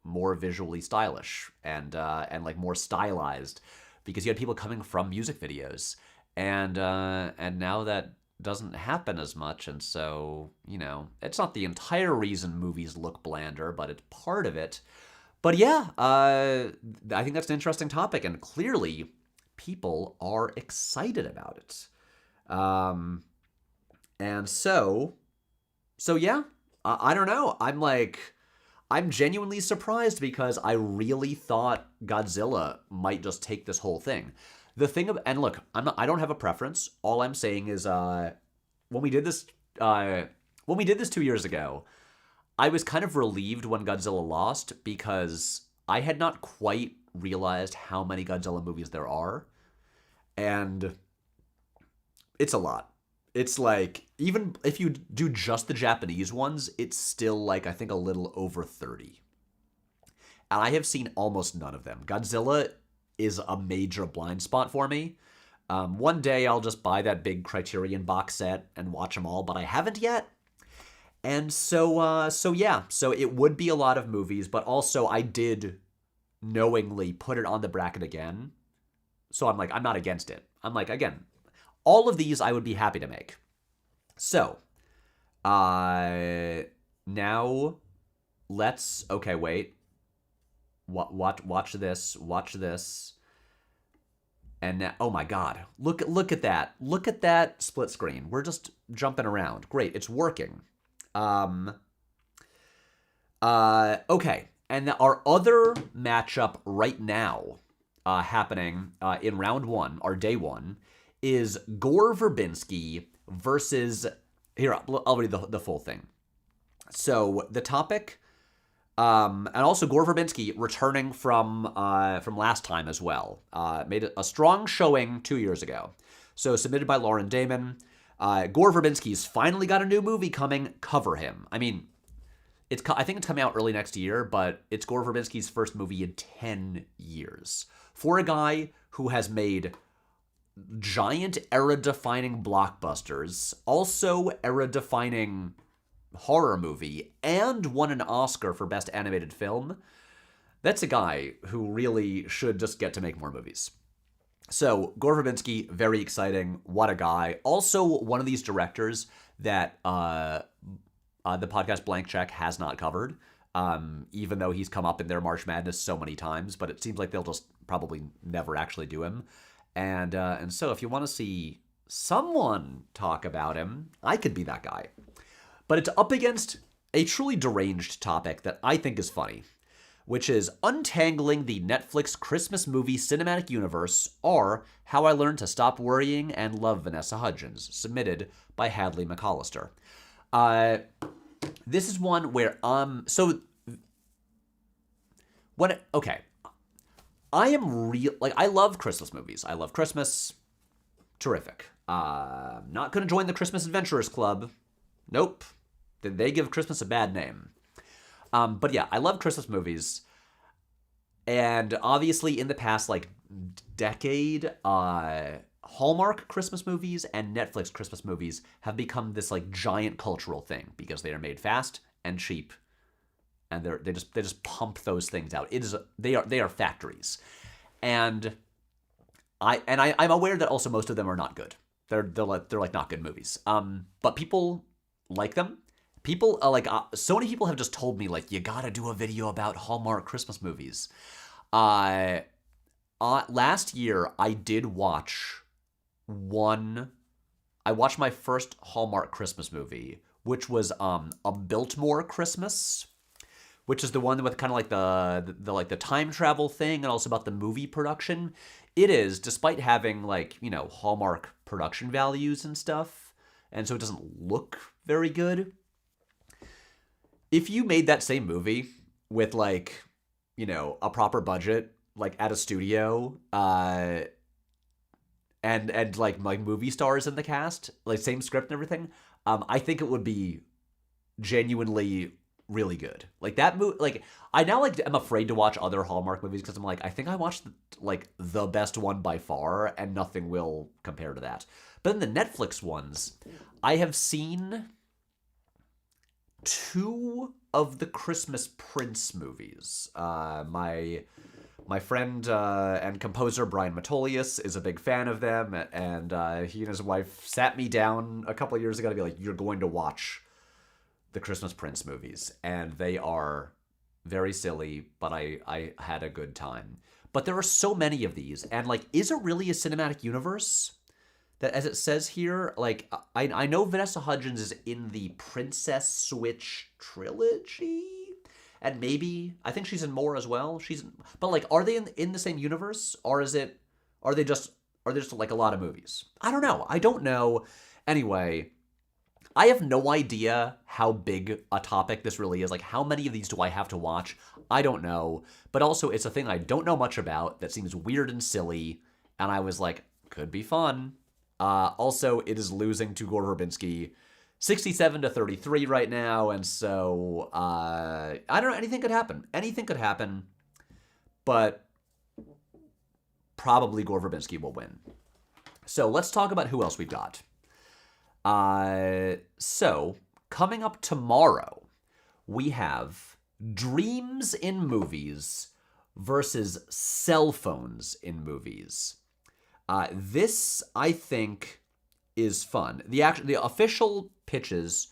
S1: more visually stylish and like more stylized, because you had people coming from music videos, and now that doesn't happen as much, and so it's not the entire reason movies look blander, but it's part of it. But yeah, I think that's an interesting topic, and clearly people are excited about it. And so yeah, I don't know. I'm genuinely surprised because I really thought Godzilla might just take this whole thing. The thing of, and look, I don't have a preference. All I'm saying is, when we did this 2 years ago, I was kind of relieved when Godzilla lost because I had not quite realized how many Godzilla movies there are, and it's a lot. It's like, even if you do just the Japanese ones, it's still like, I think, a little over 30. And I have seen almost none of them. Godzilla is a major blind spot for me. One day I'll just buy that big Criterion box set and watch them all, but I haven't yet. And so it would be a lot of movies, but also I did knowingly put it on the bracket again. So I'm like, I'm not against it. I'm like, again, all of these I would be happy to make. So, now let's, okay, wait. Watch this. Watch this. And now, oh my God, look at that. Look at that split screen. We're just jumping around. Great, it's working. Okay, and our other matchup right now, happening in round one, our day one, is Gore Verbinski versus. Here, I'll read the full thing. So the topic. And also Gore Verbinski returning from last time as well. Made a strong showing 2 years ago. So submitted by Lauren Damon. Gore Verbinski's finally got a new movie coming. Cover him. I mean, I think it's coming out early next year, but it's Gore Verbinski's first movie in 10 years. For a guy who has made giant era-defining blockbusters, also era-defining horror movie, and won an Oscar for Best Animated Film, that's a guy who really should just get to make more movies. So, Gore Verbinski, very exciting. What a guy. Also, one of these directors that the podcast Blank Check has not covered, even though he's come up in their March Madness so many times, but it seems like they'll just probably never actually do him. And so, if you want to see someone talk about him, I could be that guy. But it's up against a truly deranged topic that I think is funny, which is untangling the Netflix Christmas movie cinematic universe, or How I Learned to Stop Worrying and Love Vanessa Hudgens, submitted by Hadley McAllister. This is one where, okay. I am I love Christmas movies. I love Christmas. Terrific. Not going to join the Christmas Adventurers Club. Nope. They give Christmas a bad name. But yeah, I love Christmas movies. And obviously in the past, decade, Hallmark Christmas movies and Netflix Christmas movies have become this, giant cultural thing because they are made fast and cheap. And they just pump those things out. They are factories. And I'm aware that also most of them are not good. They're not good movies. But people like them. People so many people have just told me you gotta do a video about Hallmark Christmas movies. Last year I did watch one. I watched my first Hallmark Christmas movie, which was A Biltmore Christmas, which is the one with kind of the time travel thing and also about the movie production. It is, despite having Hallmark production values and stuff, and so it doesn't look very good. If you made that same movie with a proper budget, at a studio, and movie stars in the cast, same script and everything, I think it would be genuinely really good. That movie, I now am afraid to watch other Hallmark movies because I'm I think I watched the best one by far, and nothing will compare to that. But then the Netflix ones, I have seen 2 of the Christmas Prince movies. My friend and composer Brian Matolius is a big fan of them, and he and his wife sat me down a couple of years ago to be you're going to watch the Christmas Prince movies, and they are very silly, but I had a good time. But there are so many of these, and is it really a cinematic universe? That, as it says here, I know Vanessa Hudgens is in the Princess Switch trilogy, and maybe I think she's in more as well. But are they in the same universe, or are they just a lot of movies? I don't know. Anyway, I have no idea how big a topic this really is. How many of these do I have to watch? I don't know. But also, it's a thing I don't know much about that seems weird and silly, and I was could be fun. Also, it is losing to Gore Verbinski 67-33 right now, and so I don't know. Anything could happen. Anything could happen, but probably Gore Verbinski will win. So let's talk about who else we've got. So coming up tomorrow, we have Dreams in Movies versus Cell Phones in Movies. This, I think, is fun. The official pitches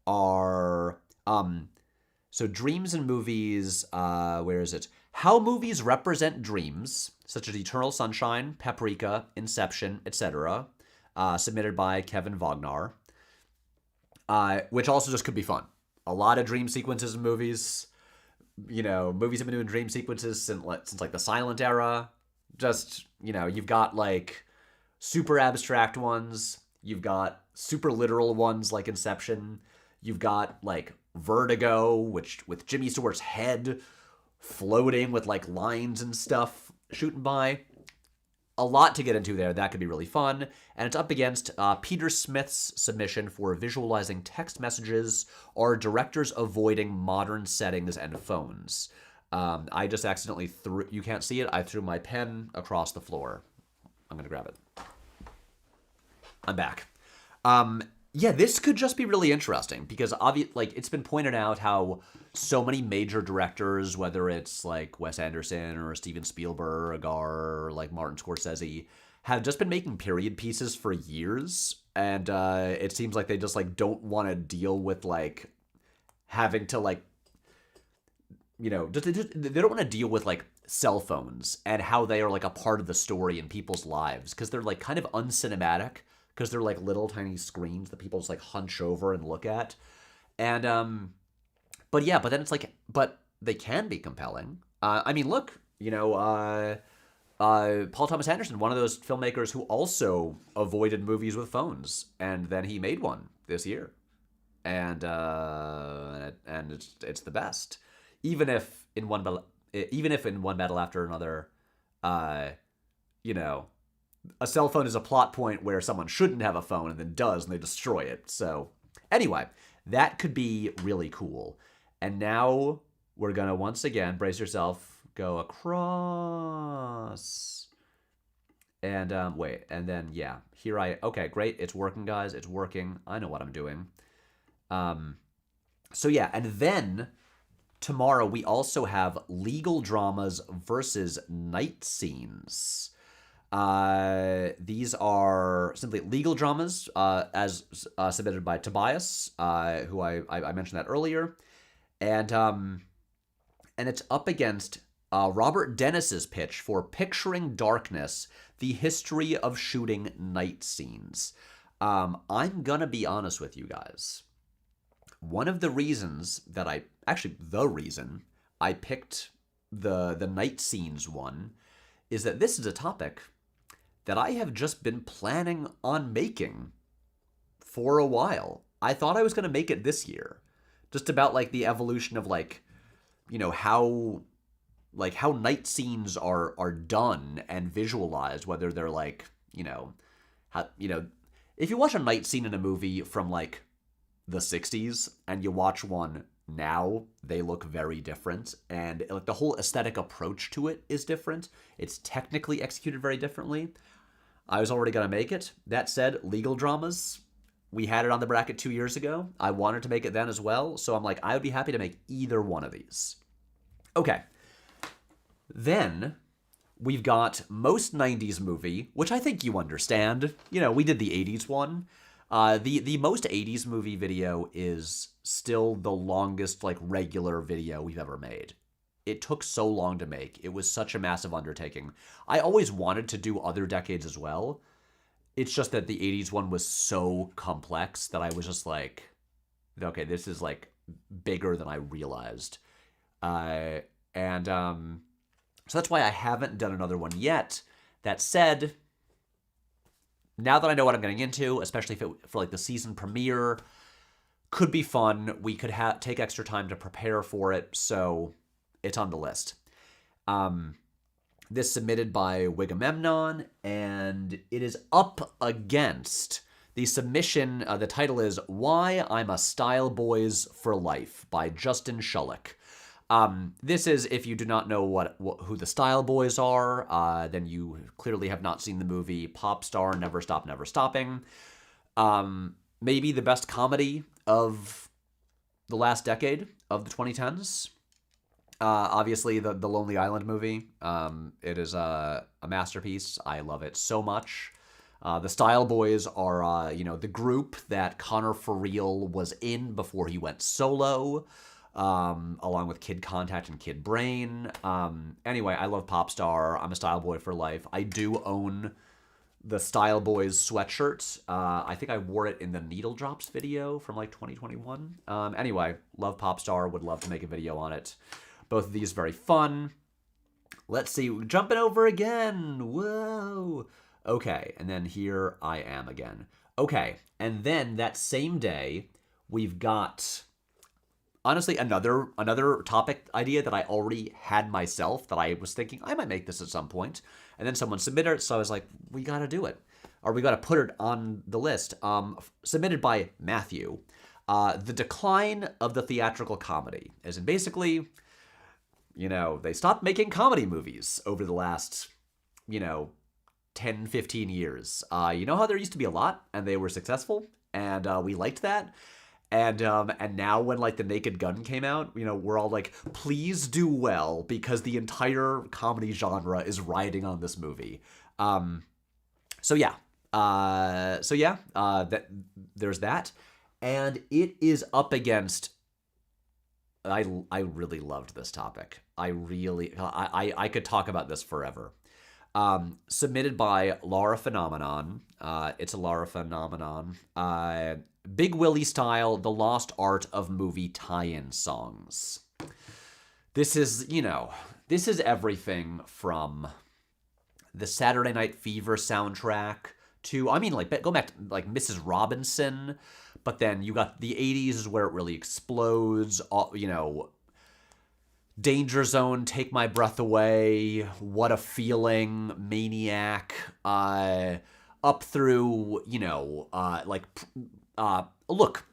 S1: are so dreams and movies. Where is it? How movies represent dreams, such as Eternal Sunshine, Paprika, Inception, etc. Submitted by Kevin Wagner, which also just could be fun. A lot of dream sequences in movies. Movies have been doing dream sequences since like the silent era. Just, you've got like super abstract ones. You've got super literal ones like Inception. You've got like Vertigo, which with Jimmy Stewart's head floating with like lines and stuff shooting by. A lot to get into there. That could be really fun. And it's up against Peter Smith's submission for visualizing text messages or directors avoiding modern settings and phones. I just accidentally threw, you can't see it, I threw my pen across the floor. I'm going to grab it. I'm back. Yeah, this could just be really interesting because it's been pointed out how so many major directors, whether it's like Wes Anderson or Steven Spielberg or like Martin Scorsese, have just been making period pieces for years, and it seems like they just like don't want to deal with like having to like they don't want to deal with like cell phones and how they are like a part of the story in people's lives because they're like kind of uncinematic. Because they're like little tiny screens that people just like hunch over and look at. And, but then it's like, but they can be compelling. I mean, look, Paul Thomas Anderson, one of those filmmakers who also avoided movies with phones. And then he made one this year. And it's the best. Even if in one battle after another, a cell phone is a plot point where someone shouldn't have a phone and then does, and they destroy it. So, anyway, that could be really cool. And now we're going to once again, brace yourself, go across. And, wait, and then, yeah, okay, great, it's working, guys, it's working. I know what I'm doing. So, yeah, and then tomorrow we also have legal dramas versus night scenes. These are simply legal dramas, as submitted by Tobias, who I mentioned that earlier, and it's up against Robert Dennis's pitch for Picturing Darkness: The History of Shooting Night Scenes. I'm gonna be honest with you guys. One of the reasons the reason I picked the night scenes one is that this is a topic that I have just been planning on making for a while. I thought I was going to make it this year. Just about like the evolution of how night scenes are done and visualized, whether they're like, if you watch a night scene in a movie from like the 60s and you watch one now, they look very different, and like the whole aesthetic approach to it is different. It's technically executed very differently. I was already going to make it. That said, legal dramas, we had it on the bracket 2 years ago. I wanted to make it then as well, so I'm like, I would be happy to make either one of these. Okay. Then we've got most 90s movie, which I think you understand. We did the 80s one. The most 80s movie video is still the longest like regular video we've ever made. It took so long to make. It was such a massive undertaking. I always wanted to do other decades as well. It's just that the 80s one was so complex that I was just like, okay, this is like bigger than I realized. So that's why I haven't done another one yet. That said, now that I know what I'm getting into, especially for like the season premiere, could be fun. We could take extra time to prepare for it, so it's on the list. This submitted by Wigamemnon, and it is up against the submission. The title is Why I'm a Style Boys for Life by Justin Shulick. This is, if you do not know who the Style Boys are, then you clearly have not seen the movie Pop Star Never Stop Never Stopping. Maybe the best comedy of the last decade of the 2010s. Obviously, the Lonely Island movie. It is a masterpiece. I love it so much. The Style Boys are, the group that Connor for Real was in before he went solo, along with Kid Contact and Kid Brain. Anyway, I love Popstar. I'm a Style Boy for life. I do own the Style Boys sweatshirt. I think I wore it in the Needle Drops video from like 2021. Anyway, love Popstar. Would love to make a video on it. Both of these very fun. Let's see. Jumping over again. Whoa. Okay, and then here I am again. Okay, and then that same day, we've got, honestly, another topic idea that I already had myself that I was thinking I might make this at some point. And then someone submitted it, so I was like, we got to do it. Or we got to put it on the list. Submitted by Matthew. The decline of the theatrical comedy. As in basically, they stopped making comedy movies over the last, 10, 15 years. You know how there used to be a lot, and they were successful, and we liked that? And now when like The Naked Gun came out, we're all like, please do well, because the entire comedy genre is riding on this movie. That there's that, and it is up against. I really loved this topic. I could talk about this forever. Submitted by Laura Phenomenon. It's a Laura Phenomenon. Big Willie style, the lost art of movie tie-in songs. This is everything from the Saturday Night Fever soundtrack to, go back to like Mrs. Robinson, but then you got the 80s is where it really explodes. Danger Zone, Take My Breath Away, What a Feeling, Maniac, up through, look,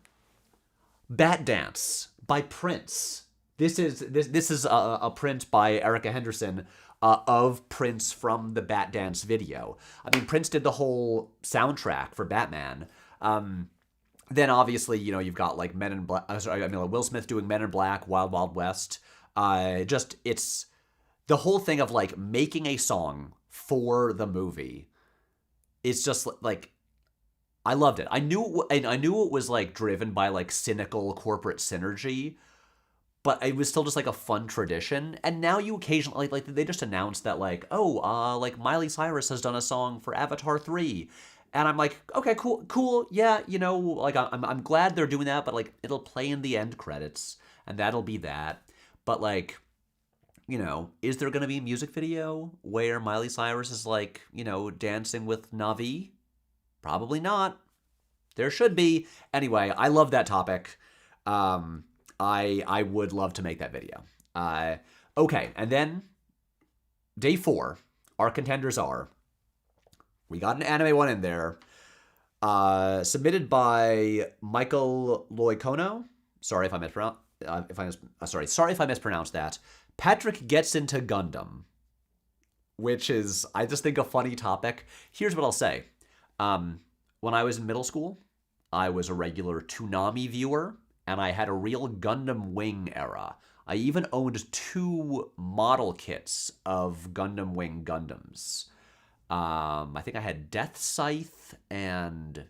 S1: Bat Dance by Prince. This is a print by Erica Henderson of Prince from the Bat Dance video. Prince did the whole soundtrack for Batman. Then obviously, you've got like Men in Black. Will Smith doing Men in Black, Wild Wild West. It's the whole thing of like making a song for the movie. It's just like, I loved it. I knew it was like driven by like cynical corporate synergy, but it was still just like a fun tradition. And now you occasionally like they just announced that like, like Miley Cyrus has done a song for Avatar 3. And I'm like, okay, cool. Yeah, like I'm glad they're doing that, but like it'll play in the end credits and that'll be that. But like, is there going to be a music video where Miley Cyrus is like, dancing with Na'vi? Probably not. There should be. Anyway, I love that topic. I would love to make that video. Okay, and then day 4, our contenders are, we got an anime one in there, submitted by Michael Loicono. Sorry if I mispronounced. Sorry if I mispronounced that. Patrick Gets Into Gundam, which is, I just think, a funny topic. Here's what I'll say. When I was in middle school, I was a regular Toonami viewer, and I had a real Gundam Wing era. I even owned 2 model kits of Gundam Wing Gundams. I think I had Death Scythe and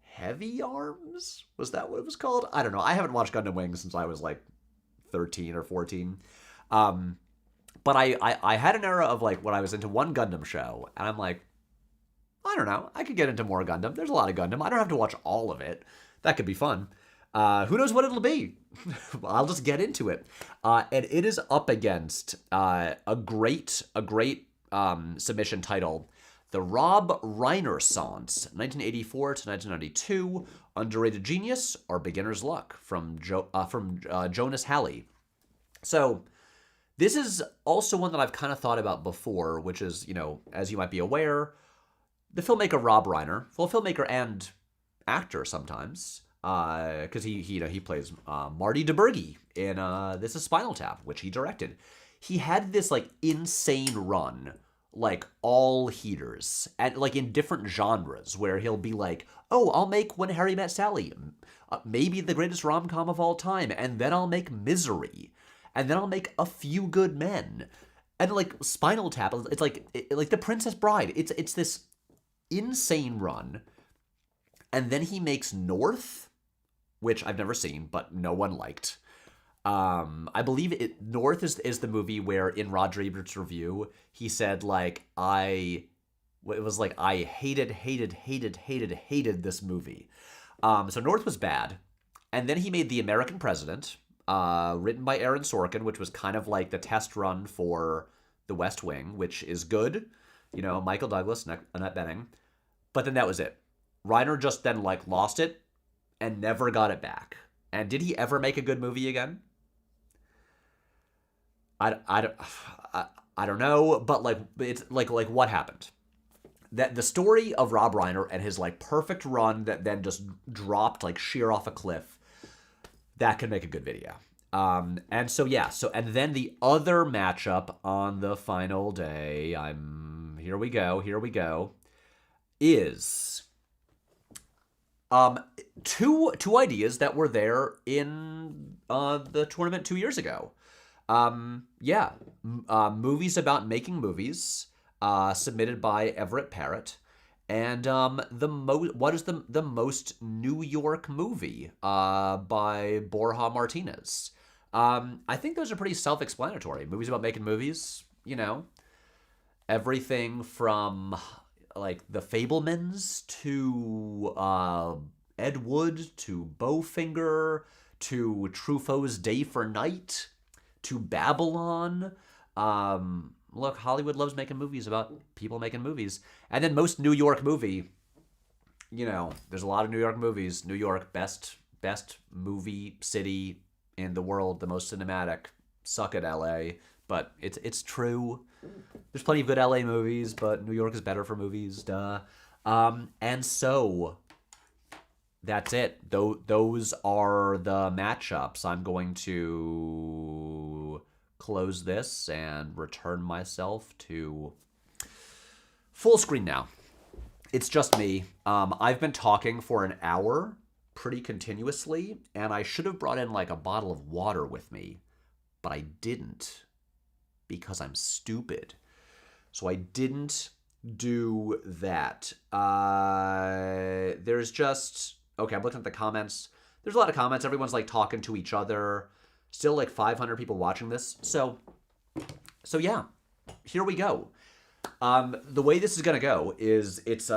S1: Heavy Arms? Was that what it was called? I don't know. I haven't watched Gundam Wing since I was like 13 or 14. But I had an era of like when I was into one Gundam show, and I'm like, I don't know. I could get into more Gundam. There's a lot of Gundam. I don't have to watch all of it. That could be fun. Who knows what it'll be? I'll just get into it. And it is up against a great submission titled The Rob Reiner Songs, 1984 to 1992, Underrated Genius or Beginner's Luck from Jonas Halley. So this is also one that I've kind of thought about before, which is, as you might be aware, the filmmaker Rob Reiner, well, filmmaker and actor sometimes, because he plays Marty DeBurgi in This Is Spinal Tap, which he directed. He had this like insane run, like all heaters, and like in different genres, where he'll be like, oh, I'll make When Harry Met Sally, maybe the greatest rom-com of all time, and then I'll make Misery, and then I'll make A Few Good Men, and like Spinal Tap, it's like The Princess Bride. It's this insane run. And then he makes North, which I've never seen, but no one liked. I believe North is the movie where in Roger Ebert's review, he said, like, I hated this movie. So North was bad. And then he made The American President, written by Aaron Sorkin, which was kind of like the test run for The West Wing, which is good. You know, Michael Douglas, Annette Bening. But then that was it. Reiner just then, like, lost it and never got it back. And did he ever make a good movie again? I don't know, but, like, it's like what happened? That the story of Rob Reiner and his, like, perfect run that then just dropped, like, sheer off a cliff, that could make a good video. And so, yeah, and then the other matchup on the final day, here we go, is two ideas that were there in the tournament 2 years ago. Movies about making movies, submitted by Everett Parrott, and what is the most New York movie by Borja Martinez. I think those are pretty self-explanatory. Movies about making movies, you know, everything from like The Fabelmans to Ed Wood to Bowfinger to Truffaut's Day for Night to Babylon. Look, Hollywood loves making movies about people making movies. And then most New York movie, you know, there's a lot of New York movies. New York, best movie city in the world, the most cinematic. Suck at LA, but it's true. There's plenty of good LA movies, but New York is better for movies, duh. And so that's it. Those are the matchups. I'm going to close this and return myself to full screen now. It's just me. I've been talking for an hour pretty continuously, and I should have brought in like a bottle of water with me, but I didn't because I'm stupid. So I didn't do that. There's just... Okay, I'm looking at the comments. There's a lot of comments. Everyone's like talking to each other. Still like 500 people watching this. So yeah, here we go. The way this is going to go is it's,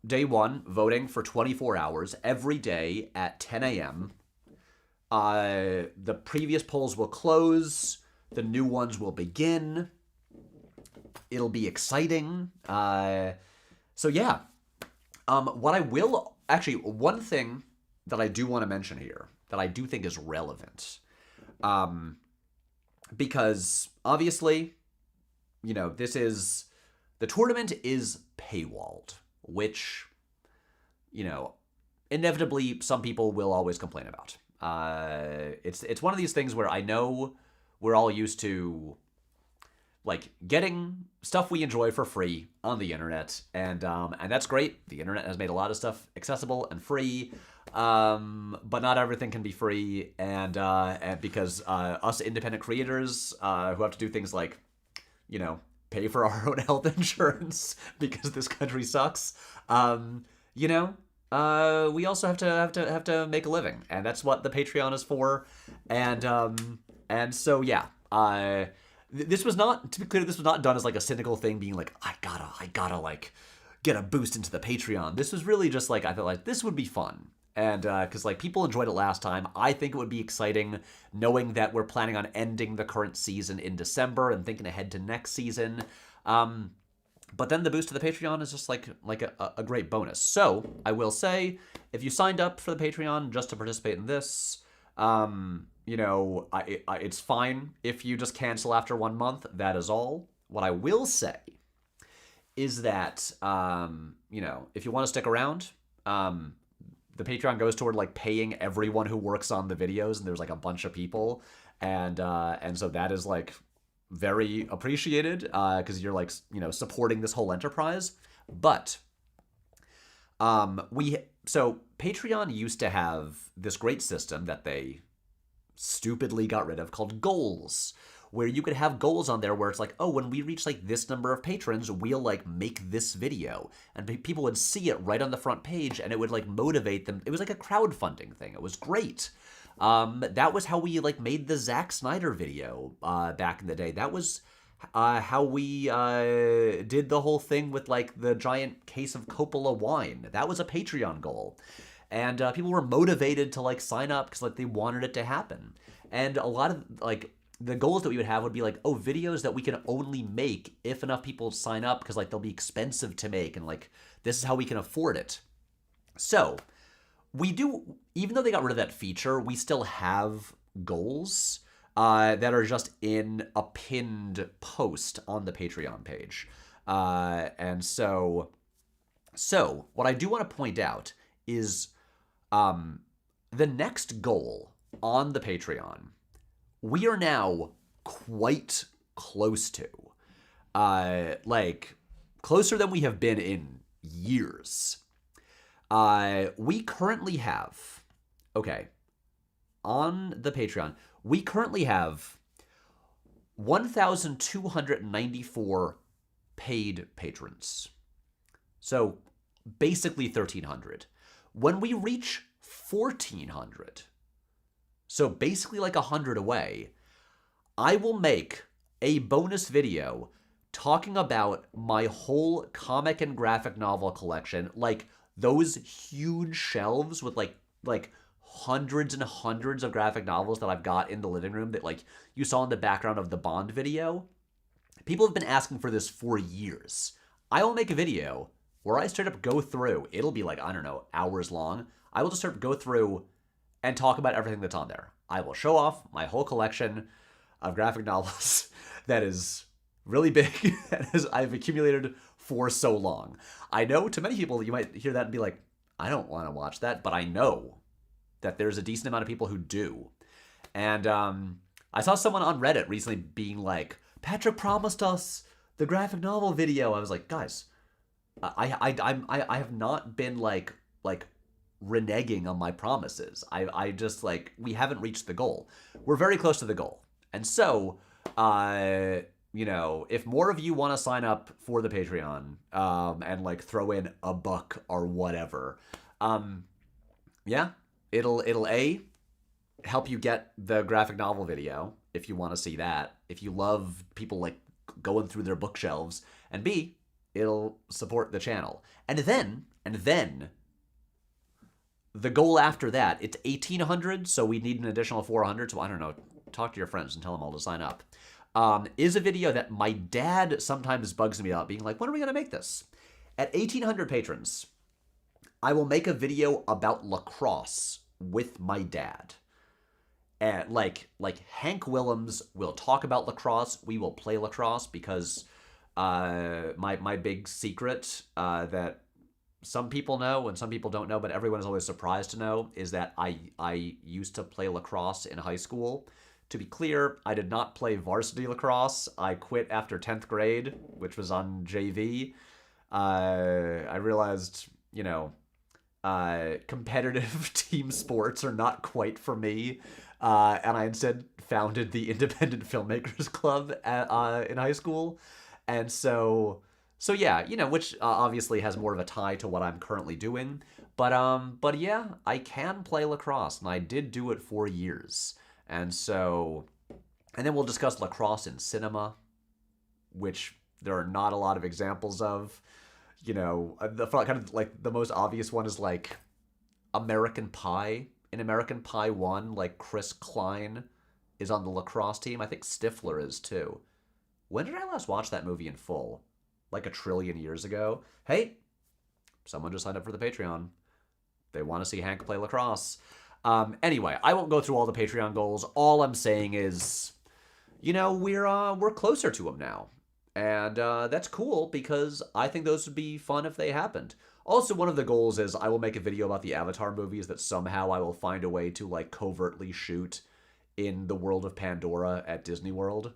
S1: day one, voting for 24 hours every day at 10 a.m. The previous polls will close. The new ones will begin. It'll be exciting. So yeah. One thing that I do want to mention here that I do think is relevant, because obviously, you know, the tournament is paywalled, which, you know, inevitably some people will always complain about. It's one of these things where I know we're all used to, like, getting stuff we enjoy for free on the internet, and that's great. The internet has made a lot of stuff accessible and free, but not everything can be free, and because us independent creators who have to do things like, you know, pay for our own health insurance because this country sucks, we also have to make a living, and that's what the Patreon is for, and so yeah. This was not, to be clear, this was not done as like a cynical thing, being like, I gotta like get a boost into the Patreon. This was really just like, I thought like this would be fun. And because like people enjoyed it last time, I think it would be exciting knowing that we're planning on ending the current season in December and thinking ahead to next season. But then the boost to the Patreon is just like a great bonus. So I will say, if you signed up for the Patreon just to participate in this, it's fine if you just cancel after 1 month. That is all. What I will say is that, if you want to stick around, the Patreon goes toward like paying everyone who works on the videos, and there's like a bunch of people, and so that is like very appreciated because you're like, supporting this whole enterprise. But so Patreon used to have this great system that they stupidly got rid of called goals, where you could have goals on there where it's like, oh, when we reach like this number of patrons, we'll like make this video. And people would see it right on the front page and it would like motivate them. It was like a crowdfunding thing. It was great. That was how we like made the Zack Snyder video back in the day. That was how we did the whole thing with like the giant case of Coppola wine. That was a Patreon goal. And people were motivated to like sign up because like they wanted it to happen. And a lot of like the goals that we would have would be like, oh, videos that we can only make if enough people sign up because like they'll be expensive to make and like this is how we can afford it. So we do, even though they got rid of that feature, we still have goals that are just in a pinned post on the Patreon page. And so what I do want to point out is the next goal on the Patreon, we are now quite close to. Like, closer than we have been in years. We currently have, okay, on the Patreon, we currently have 1,294 paid patrons. So, basically 1,300. When we reach 1,400, so basically like 100 away, I will make a bonus video talking about my whole comic and graphic novel collection, like those huge shelves with like hundreds and hundreds of graphic novels that I've got in the living room that like you saw in the background of the Bond video. People have been asking for this for years. I will make a video where I straight up go through. It'll be like, I don't know, hours long. I will just sort of go through and talk about everything that's on there. I will show off my whole collection of graphic novels that is really big and as I've accumulated for so long. I know to many people you might hear that and be like, I don't want to watch that, but I know that there's a decent amount of people who do. And I saw someone on Reddit recently being like, Patrick promised us the graphic novel video. I was like, guys, I have not been like reneging on my promises. I just like, we haven't reached the goal. We're very close to the goal. And so, you know, if more of you want to sign up for the Patreon and like throw in a buck or whatever, yeah, it'll A, help you get the graphic novel video if you want to see that. If you love people like going through their bookshelves, and B, it'll support the channel. And then the goal after that, it's 1,800, so we need an additional 400. So I don't know, talk to your friends and tell them all to sign up. Is a video that my dad sometimes bugs me about, being like, when are we going to make this? At 1,800 patrons, I will make a video about lacrosse with my dad. And like Hank Willems will talk about lacrosse. We will play lacrosse because my big secret that some people know and some people don't know, but everyone is always surprised to know, is that I used to play lacrosse in high school. To be clear, I did not play varsity lacrosse. I quit after 10th grade, which was on JV. I realized, you know, competitive team sports are not quite for me. And I instead founded the Independent Filmmakers Club in high school. And so yeah, you know, which obviously has more of a tie to what I'm currently doing. But yeah, I can play lacrosse, and I did do it for years. And then we'll discuss lacrosse in cinema, which there are not a lot of examples of. You know, the kind of like the most obvious one is like American Pie. In American Pie 1, like Chris Klein is on the lacrosse team. I think Stifler is too. When did I last watch that movie in full? Like a trillion years ago? Hey, someone just signed up for the Patreon. They want to see Hank play lacrosse. Anyway, I won't go through all the Patreon goals. All I'm saying is, you know, we're closer to them now. And that's cool because I think those would be fun if they happened. Also, one of the goals is I will make a video about the Avatar movies that somehow I will find a way to like covertly shoot in the world of Pandora at Disney World,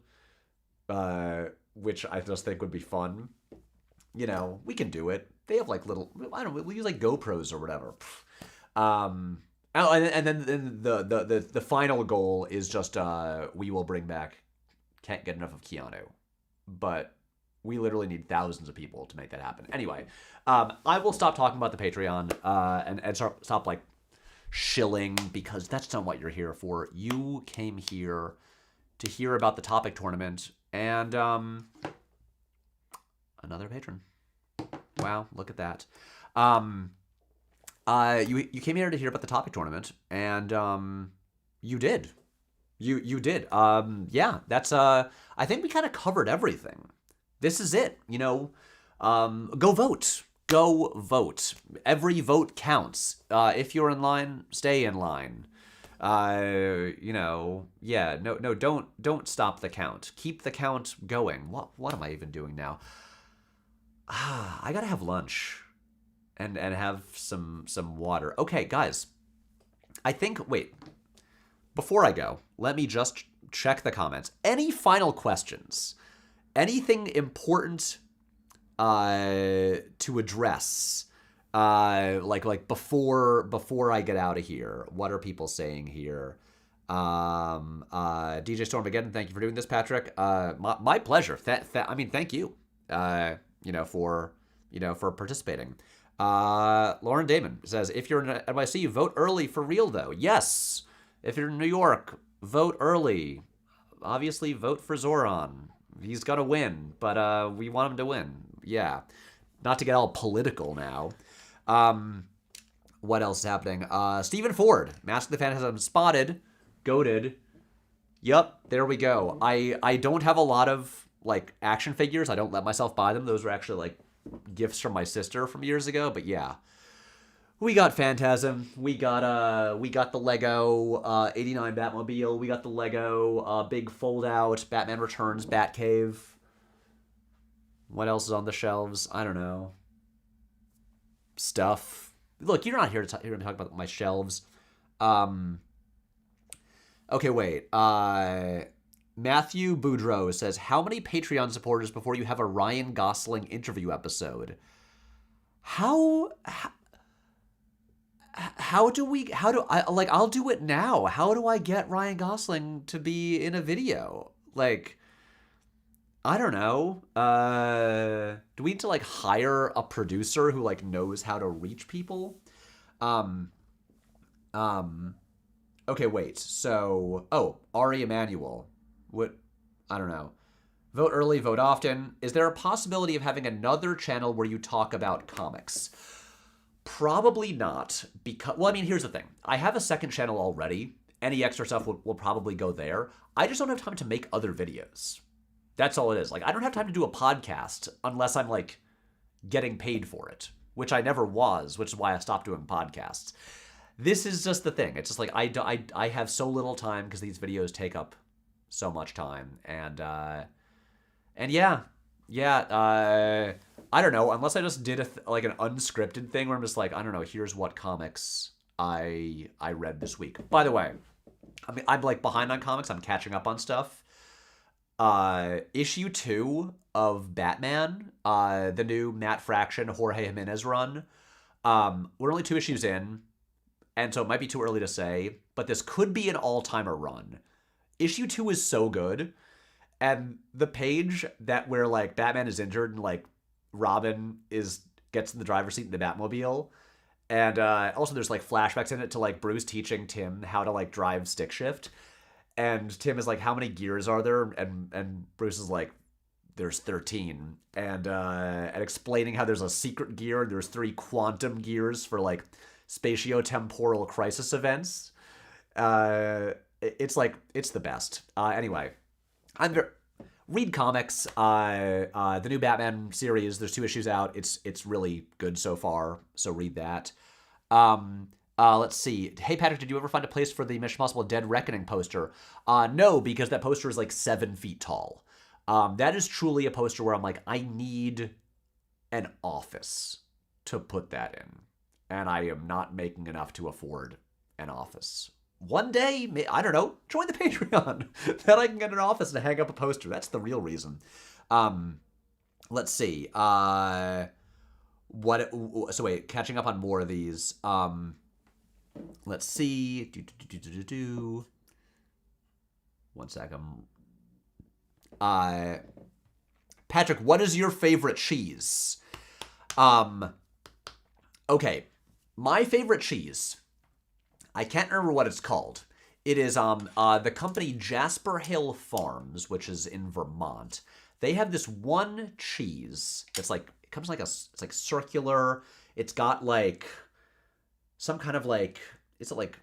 S1: which I just think would be fun. You know, we can do it. They have like little, I don't know, we'll use like GoPros or whatever. And then the final goal is just we will bring back can't get enough of Keanu. But we literally need thousands of people to make that happen. Anyway, I will stop talking about the Patreon and stop like shilling, because that's not what you're here for. You came here to hear about the topic tournament and another patron. Wow, look at that. You came here to hear about the topic tournament, and you did. You did. Yeah, that's I think we kind of covered everything. This is it. Go vote. Go vote. Every vote counts. If you're in line, stay in line. Yeah, no, don't stop the count. Keep the count going. What am I even doing now? I gotta have lunch and have some water. Okay, guys. Wait. Before I go, let me just check the comments. Any final questions? Anything important to address? Like before I get out of here, what are people saying here? DJ Storm again, thank you for doing this, Patrick. My pleasure. Thank you. For participating. Lauren Damon says, if you're in NYC, vote early for real though. Yes. If you're in New York, vote early. Obviously, vote for Zoran. He's gonna win, but we want him to win. Yeah. Not to get all political now. What else is happening? Stephen Ford, Mask of the Phantasm spotted, goated. Yup, there we go. I don't have a lot of like action figures. I don't let myself buy them. Those were actually like gifts from my sister from years ago. But yeah, we got Phantasm. We got the Lego 89 Batmobile. We got the Lego big fold out Batman Returns Batcave. What else is on the shelves? I don't know. Stuff. Look, you're not here to talk about my shelves. Okay, wait. Matthew Boudreau says, how many Patreon supporters before you have a Ryan Gosling interview episode? I'll do it now. How do I get Ryan Gosling to be in a video? Like, I don't know. Do we need to like hire a producer who like knows how to reach people? Okay, wait. So, Ari Emanuel. What? I don't know. Vote early, vote often. Is there a possibility of having another channel where you talk about comics? Probably not, because, well, I mean, here's the thing. I have a second channel already. Any extra stuff will probably go there. I just don't have time to make other videos. That's all it is. Like, I don't have time to do a podcast unless I'm, like, getting paid for it, which I never was, which is why I stopped doing podcasts. This is just the thing. It's just like, I have so little time because these videos take up so much time. And yeah, I don't know, unless I just did like an unscripted thing where I'm just like, I don't know, here's what comics I read this week. By the way, I mean, I'm like behind on comics. I'm catching up on stuff. Issue 2 of Batman, the new Matt Fraction, Jorge Jimenez run. We're only 2 issues in, and so it might be too early to say, but this could be an all-timer run. Issue 2 is so good, and the page where like Batman is injured and like Robin gets in the driver's seat in the Batmobile, and also there's like flashbacks in it to like Bruce teaching Tim how to like drive stick shift, and Tim is like, how many gears are there? And Bruce is like, there's 13, and explaining how there's a secret gear and there's 3 quantum gears for like spatiotemporal crisis events. It's the best. Anyway, read comics. The new Batman series, there's 2 issues out. It's really good so far, so read that. Let's see. Hey, Patrick, did you ever find a place for the Mission Impossible Dead Reckoning poster? No, because that poster is like 7 feet tall. That is truly a poster where I'm like, I need an office to put that in, and I am not making enough to afford an office. One day, I don't know, join the Patreon. Then I can get an office and hang up a poster. That's the real reason. Let's see. So wait, catching up on more of these. Let's see. One sec. Uh, Patrick, what is your favorite cheese? Okay, my favorite cheese. I can't remember what it's called. It is the company Jasper Hill Farms, which is in Vermont. They have this one cheese that's like it comes like it's like circular. It's got like some kind of like is it like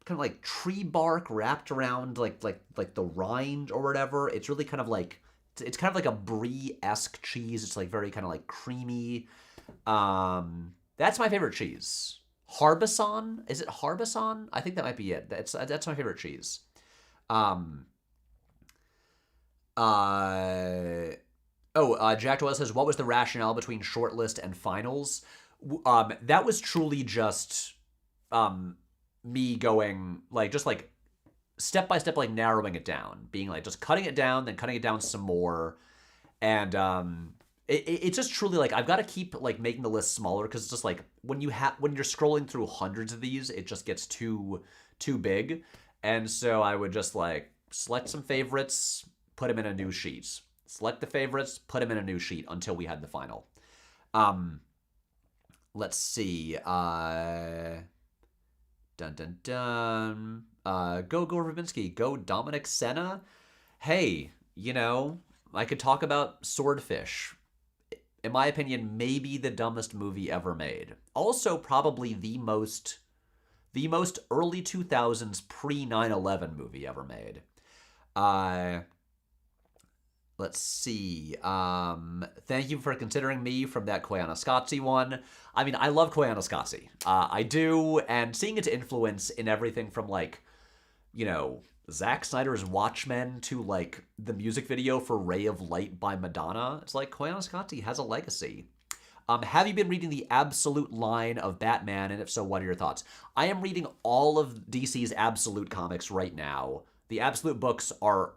S1: kind of like tree bark wrapped around like the rind or whatever. It's really kind of like it's kind of like a brie-esque cheese. It's like very kind of like creamy. That's my favorite cheese. Harbison? Is it Harbison? I think that might be it. That's my favorite cheese. Um. Jack Doyle says, "What was the rationale between shortlist and finals?" That was truly just me going like just like step by step, like narrowing it down, being like just cutting it down, then cutting it down some more, and it's just truly like I've got to keep like making the list smaller because it's just like when you're scrolling through hundreds of these, it just gets too big, and so I would just like select some favorites, put them in a new sheet, select the favorites, put them in a new sheet until we had the final. Let's see. Dun dun dun. Go Verbinski. Go Dominic Senna. Hey, I could talk about Swordfish. In my opinion, maybe the dumbest movie ever made. Also, probably the most early 2000s pre 9/11 movie ever made. Let's see. Thank you for considering me from that Koyaanisqatsi one. I mean, I love Koyaanisqatsi. I do, and seeing its influence in everything from like, Zack Snyder's Watchmen to like the music video for Ray of Light by Madonna. It's like Koyaanisqatsi has a legacy. Have you been reading the Absolute line of Batman, and if so, what are your thoughts? I am reading all of DC's Absolute comics right now. The Absolute books are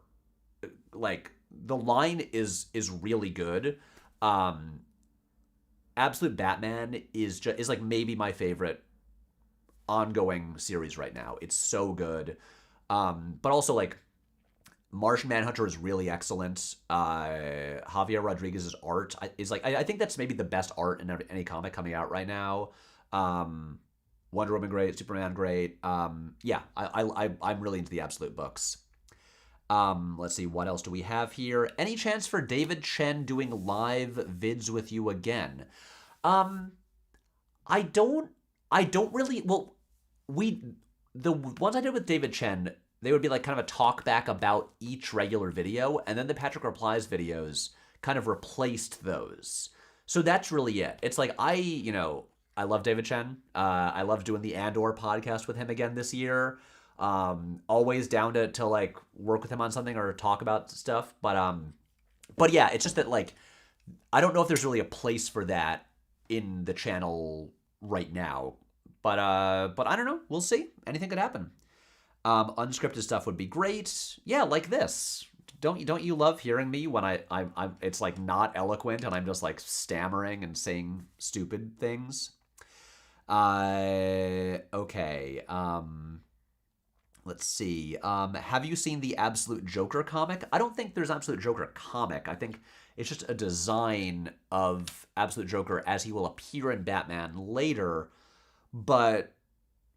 S1: like the line is really good. Absolute Batman is like maybe my favorite ongoing series right now. It's so good. But also like Martian Manhunter is really excellent. Javier Rodriguez's art is like I think that's maybe the best art in any comic coming out right now. Wonder Woman great, Superman great. Yeah, I'm really into the Absolute books. Let's see, what else do we have here? Any chance for David Chen doing live vids with you again? I don't really, well, the ones I did with David Chen, they would be like kind of a talk back about each regular video, and then the Patrick Replies videos kind of replaced those. So that's really it. It's like I love David Chen. I love doing the Andor podcast with him again this year. Always down to like work with him on something or talk about stuff. But yeah, it's just that like I don't know if there's really a place for that in the channel right now. But I don't know. We'll see. Anything could happen. Unscripted stuff would be great. Yeah, like this. Don't you love hearing me when I'm it's like not eloquent and I'm just like stammering and saying stupid things? Okay. Let's see. Have you seen the Absolute Joker comic? I don't think there's Absolute Joker comic. I think it's just a design of Absolute Joker as he will appear in Batman later. But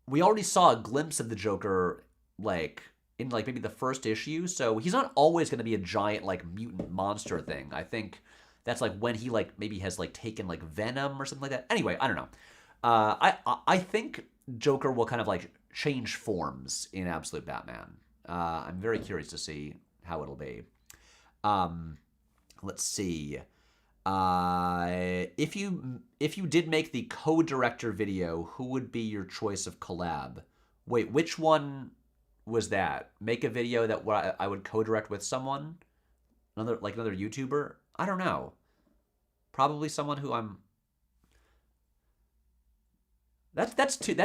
S1: we already saw a glimpse of the Joker, like, in, like, maybe the first issue. So he's not always going to be a giant, like, mutant monster thing. I think that's, like, when he, like, maybe has, like, taken, like, Venom or something like that. Anyway, I don't know. I think Joker will kind of, like, change forms in Absolute Batman. I'm very curious to see how it'll be. Let's see. If you did make the co-director video, who would be your choice of collab? Wait, which one was that? Make a video that I would co-direct with someone? Another YouTuber? I don't know. Probably someone who I'm... That's too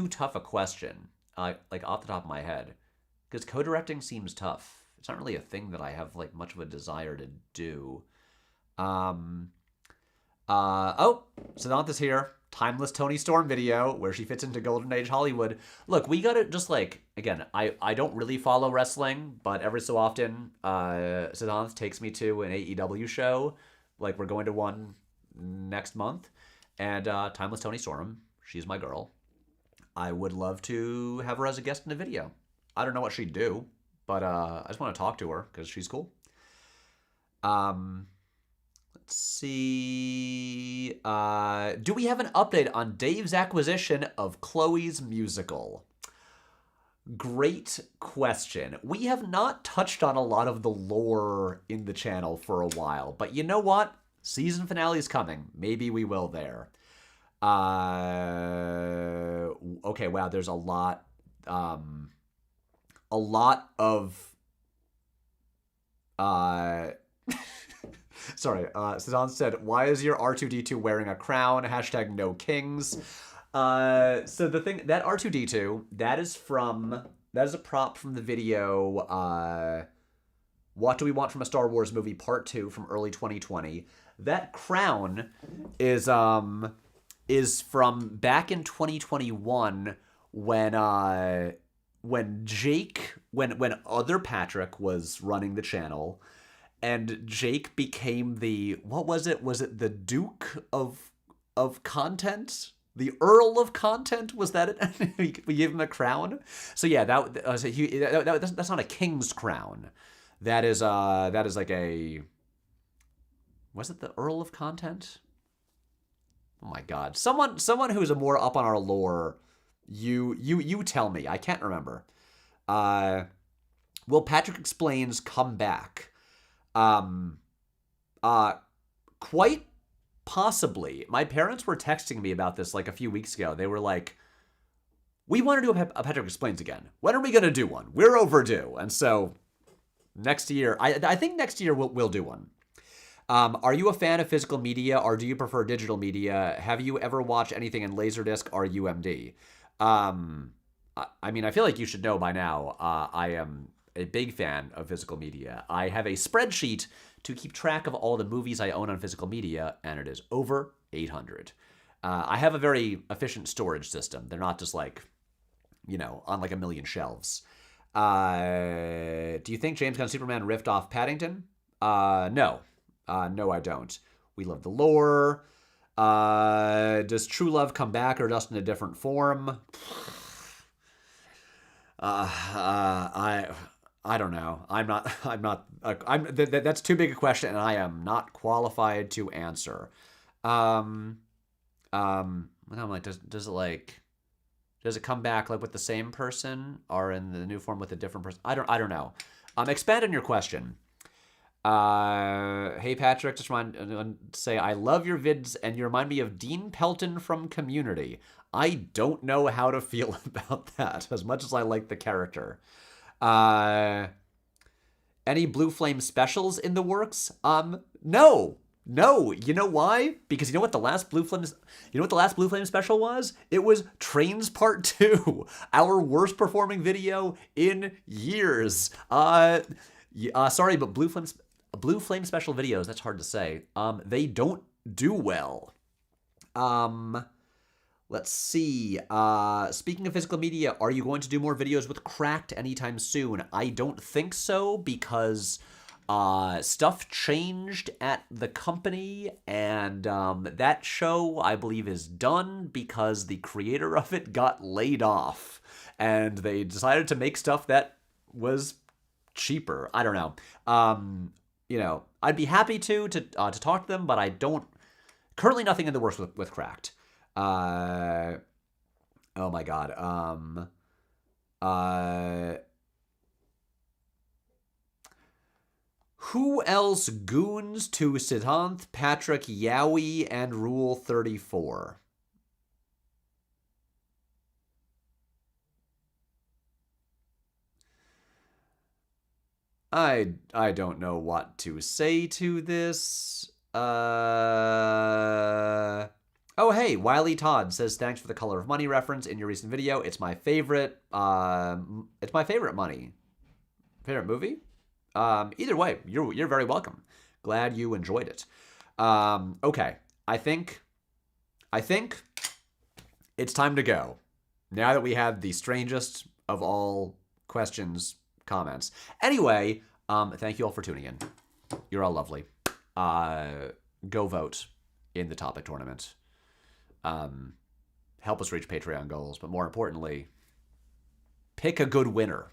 S1: tough a question. Like off the top of my head, because co-directing seems tough. It's not really a thing that I have like much of a desire to do. Oh, Samantha's here. Timeless Tony Storm video where she fits into Golden Age Hollywood. Look, we gotta just like, again, I don't really follow wrestling, but every so often, Siddhant takes me to an AEW show. Like, we're going to one next month. And Timeless Tony Storm, she's my girl. I would love to have her as a guest in a video. I don't know what she'd do, but I just want to talk to her because she's cool. Let's see. Do we have an update on Dave's acquisition of Chloe's musical? Great question. We have not touched on a lot of the lore in the channel for a while, but you know what? Season finale is coming. Maybe we will there. Okay, wow, there's a lot of sorry, Sazan said, why is your R2-D2 wearing a crown? Hashtag no kings. So the thing, that R2-D2, that is a prop from the video, What Do We Want from a Star Wars Movie Part 2 from early 2020. That crown is from back in 2021 when other Patrick was running the channel, and Jake became what was it? Was it the Duke of Content? The Earl of Content? Was that it? We gave him a crown. So yeah, that's not a king's crown. That is like a. Was it the Earl of Content? Oh my God! Someone who's more up on our lore. You tell me. I can't remember. Will Patrick Explains come back? Quite possibly. My parents were texting me about this like a few weeks ago. They were like, we want to do a Patrick Explains again. When are we going to do one? We're overdue. And so next year, I think next year we'll do one. Are you a fan of physical media or do you prefer digital media? Have you ever watched anything in Laserdisc or UMD? I mean, I feel like you should know by now. I am a big fan of physical media. I have a spreadsheet to keep track of all the movies I own on physical media, and it is over 800. I have a very efficient storage system. They're not just like, on like a million shelves. Do you think James Gunn Superman riffed off Paddington? No. No, I don't. We love the lore. Does True Love come back or just in a different form? I don't know. That's too big a question, and I am not qualified to answer. I'm like, does it come back like with the same person or in the new form with a different person? I don't know. Expand on your question. Hey Patrick, just want to say I love your vids and you remind me of Dean Pelton from Community. I don't know how to feel about that as much as I like the character. Any Blue Flame specials in the works? No. You know why? Because you know what the last Blue Flame special was? It was Trains Part 2, our worst performing video in years. Sorry, but Blue Flame special videos, that's hard to say. They don't do well. Let's see. Speaking of physical media, are you going to do more videos with Cracked anytime soon? I don't think so because stuff changed at the company, and that show, I believe, is done because the creator of it got laid off, and they decided to make stuff that was cheaper. I don't know. I'd be happy to talk to them, but I don't. Currently, nothing in the works with Cracked. Oh my God. Who else goons to Siddhant, Patrick, Yowie, and Rule 34? I don't know what to say to this. Oh, hey, Wiley Todd says, thanks for the Color of Money reference in your recent video. It's my favorite. It's my favorite money. Favorite movie? Either way, you're very welcome. Glad you enjoyed it. Okay. I think it's time to go. Now that we have the strangest of all questions, comments. Anyway, thank you all for tuning in. You're all lovely. Go vote in the topic tournament. Help us reach Patreon goals, but more importantly, pick a good winner.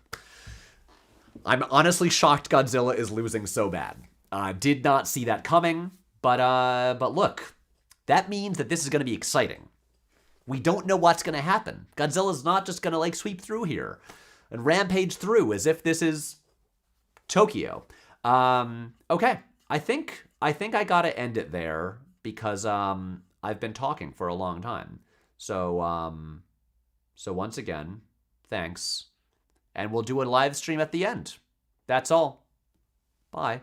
S1: I'm honestly shocked Godzilla is losing so bad. Did not see that coming, but look, that means that this is going to be exciting. We don't know what's going to happen. Godzilla's not just going to like sweep through here and rampage through as if this is Tokyo. Okay, I think I got to end it there because I've been talking for a long time. So once again, thanks. And we'll do a live stream at the end. That's all. Bye.